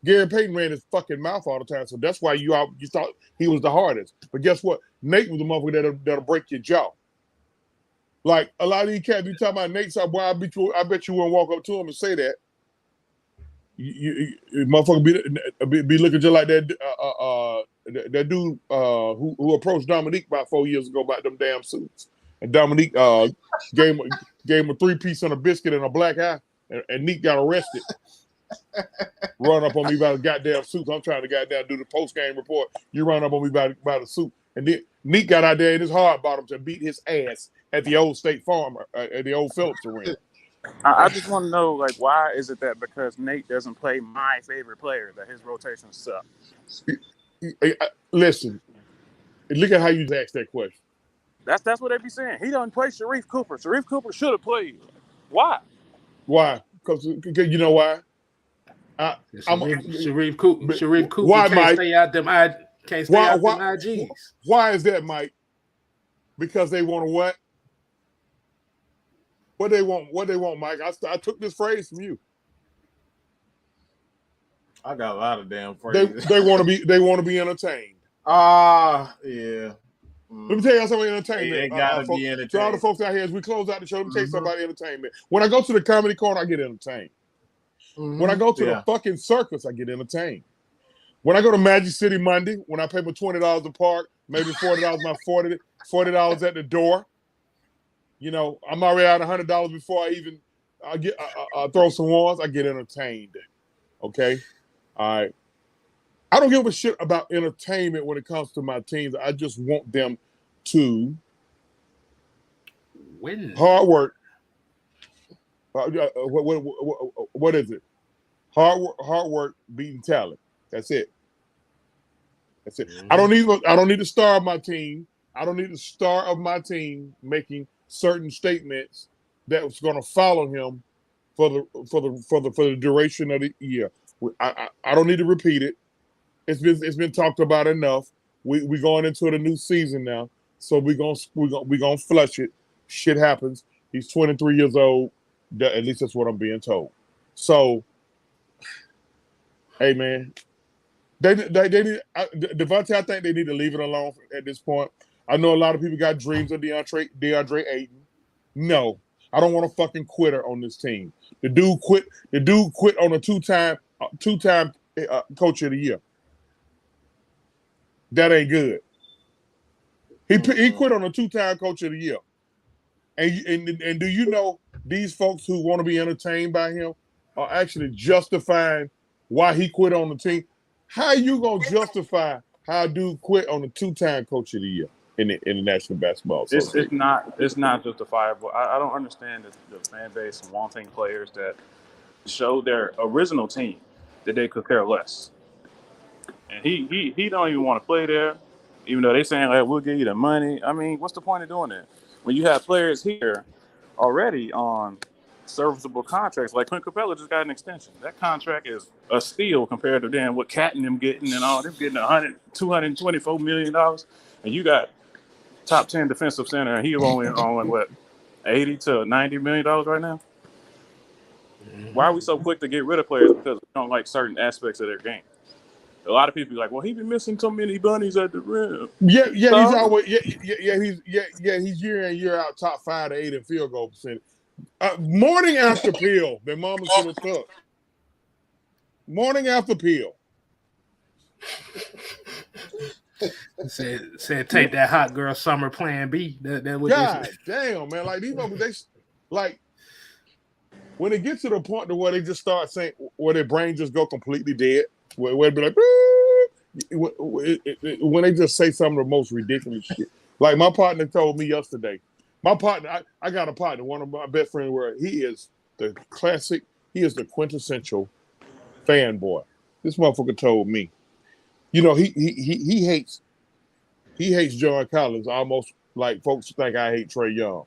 Gary Payton ran his fucking mouth all the time, so that's why you thought he was the hardest. But guess what? Nate was the motherfucker that'll break your jaw. Like a lot of these cats be talking about Nate, so boy, I bet you wouldn't walk up to him and say that. You motherfucker be looking just like that dude who approached Dominique about 4 years ago about them damn suits. And Dominique gave him a 3-piece and a biscuit and a black eye, and Neek got arrested. Run up on me about the goddamn suits. I'm trying to goddamn do the post-game report. You run up on me about the suit. And then Neek got out there in his hard bottoms and beat his ass at the old State Farm, at the old Phillips Arena. I just want to know, like, why is it that because Nate doesn't play my favorite player that his rotations suck? Listen, look at how you asked that question. That's what they be saying. He doesn't play Sharif Cooper. Sharif Cooper should have played. Why? Why? Because you know why? Sharif Cooper. Why, can't Mike? Stay out them IGs. Why is that, Mike? Because they want to what? What they want, Mike? I took this phrase from you. I got a lot of damn phrases. They want to be entertained. Yeah. Let me tell you something entertainment. It gotta be entertained. To all the folks out here, as we close out the show, let me tell you something about entertainment. When I go to the comedy corner, I get entertained. When I go to the fucking circus, I get entertained. When I go to Magic City Monday, when I pay my $20 a park, maybe $40, my $40 at the door. I'm already out $100 before I get throw some ones. I get entertained. Okay, all right. I don't give a shit about entertainment when it comes to my teams. I just want them to win. Hard work. What is it? Hard work beating talent. That's it. I don't need the star of my team. I don't need the star of my team making certain statements that was going to follow him for the duration of the year. I don't need to repeat it. It's been talked about enough. We going into the new season now, so we gonna flush it. Shit happens. He's 23 years old. At least that's what I'm being told. So, hey man, they Devontae, I think they need to leave it alone at this point. I know a lot of people got dreams of DeAndre Ayton. No, I don't want a fucking quitter on this team. The dude quit on a two-time coach of the year. That ain't good. He quit on a two-time coach of the year. And do you know these folks who want to be entertained by him are actually justifying why he quit on the team? How you gonna justify how a dude quit on a two-time coach of the year in the National Basketball Association? It's not justifiable. I don't understand the fan base wanting players that show their original team that they could care less. And he don't even want to play there, even though they saying like we'll give you the money. I mean, what's the point of doing that when you have players here already on serviceable contracts? Like Clint Capella just got an extension. That contract is a steal compared to then what Cat and them getting and all them getting $224 million, and you got top 10 defensive center, and he only on what $80 to $90 million right now. Why are we so quick to get rid of players because we don't like certain aspects of their game? A lot of people be like, well, he been missing so many bunnies at the rim. Yeah, he's always he's year in year out top 5 to 8 in field goal percentage. Morning after pill, their mama should have took. Morning after pill. Said take that hot girl summer plan B. That what God damn, man! Like these people, they like when it gets to the point to where they just start saying, where their brain just go completely dead. Where it be like, when they just say some of the most ridiculous shit. Like my partner told me yesterday. My partner, I got a partner, one of my best friends, where he is the classic, he is the quintessential fanboy. This motherfucker told me, you know, he hates John Collins almost like folks think I hate Trae Young.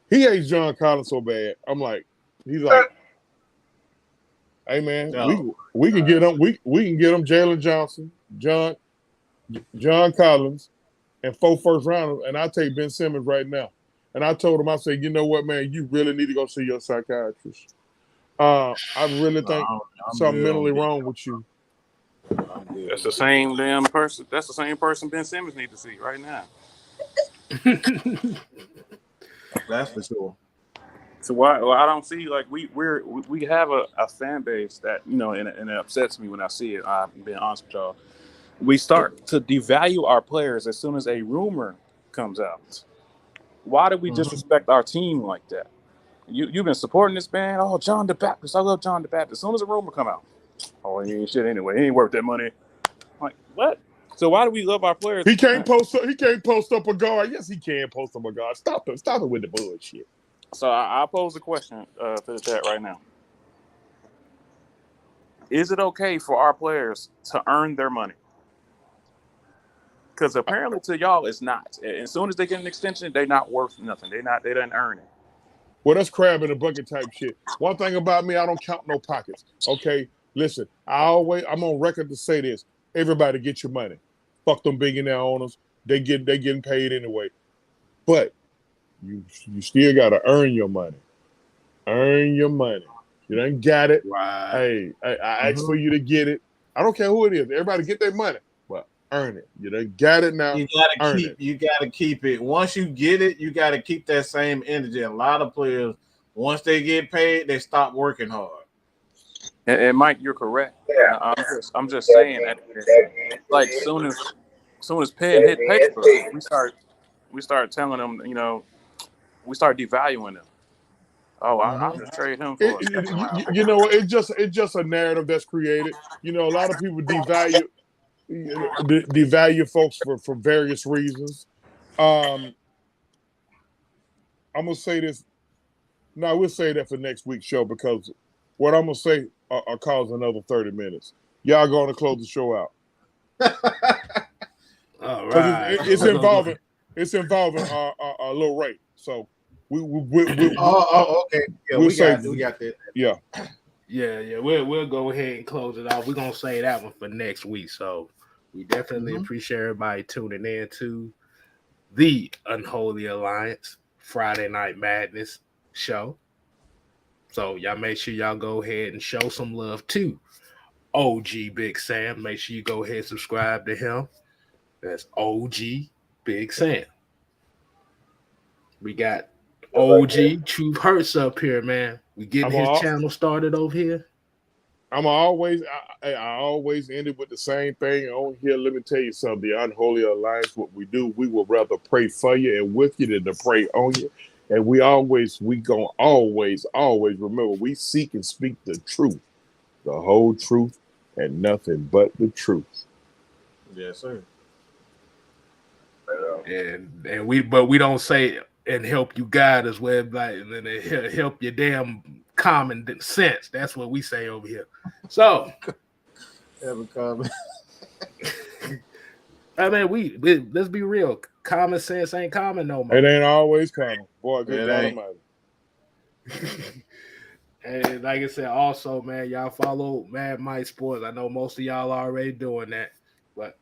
He hates John Collins so bad. I'm like, he's like, hey man, we can get him. We can get him Jalen Johnson, John Collins, and 4 first rounders, and I'll take Ben Simmons right now. And I told him, I said, you know what, man, you really need to go see your psychiatrist. I really think something mentally wrong with you. That's the same damn person. That's the same person Ben Simmons needs to see right now. That's for sure. So why? Well, I don't see like we have a fan base that, you know, and it upsets me when I see it. I'm being honest with y'all. We start to devalue our players as soon as a rumor comes out. Why do we disrespect our team like that? You've been supporting this man. Oh, John the Baptist. I love John the Baptist. As soon as a rumor come out, oh, he ain't shit anyway. He ain't worth that money. I'm like, what? So why do we love our players? He can't post up a guard. Yes, he can post up a guard. Stop it with the bullshit. So I'll pose a question to the chat right now. Is it okay for our players to earn their money? Because apparently to y'all it's not. As soon as they get an extension, they're not worth nothing. They didn't earn it. Well, that's crab in a bucket type shit. One thing about me, I don't count no pockets. Okay, listen, I'm on record to say this. Everybody get your money. Fuck them billionaire owners. They getting paid anyway. But you still gotta earn your money. Earn your money. You done got it. Right. Hey, I asked for you to get it. I don't care who it is. Everybody get their money. But earn it. You done got it now. You gotta keep it. Once you get it, you gotta keep that same energy. A lot of players, once they get paid, they stop working hard. And Mike, you're correct. Yeah. I'm just saying that like soon as Penn hit paper, we start telling them, you know, we start devaluing them. Oh, I'll just trade him for a second round. You know, it's just a narrative that's created. You know, a lot of people devalue folks for various reasons. I'm gonna say this. No, we'll say that for next week's show because what I'm gonna say will cause another 30 minutes. Y'all going to close the show out. All right. It's involving a little rate. So Okay. Yeah, we'll we say, got that. yeah. Yeah. We'll go ahead and close it off. We're gonna say that one for next week. So we definitely appreciate everybody tuning in to the Unholy Alliance Friday Night Madness show. So y'all make sure y'all go ahead and show some love to OG Big Sam. Make sure you go ahead and subscribe to him. That's OG Big Sam. We got OG Truth Hurts up here, man. We getting his channel started over here. I always end it with the same thing. On here, let me tell you something. The Unholy Alliance, what we do, we will rather pray for you and with you than to pray on you. And we gonna always remember, we seek and speak the truth, the whole truth, and nothing but the truth. Yes, sir. And we don't say and help you guide as well, like and help your damn common sense. That's what we say over here. So, I mean, we let's be real. Common sense ain't common no more. It ain't always common, boy. Good God Almighty. And like I said, also, man, y'all follow Mad Mike Sports. I know most of y'all are already doing that, but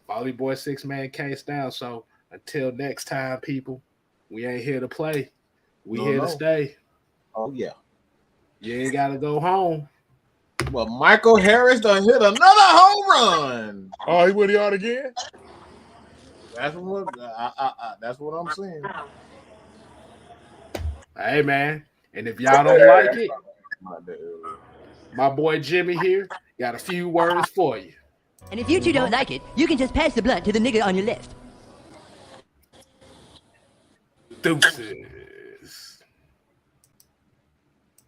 follow your boy 6 Man Case Down. So until next time, people, we ain't here to play. We here to stay. Oh yeah. You ain't gotta go home. Well, Michael Harris done hit another home run. Oh, he went out again? That's what I'm saying. Hey, man. And if y'all don't like it, my boy Jimmy here got a few words for you. And if you two don't like it, you can just pass the blunt to the nigga on your left. Deuces.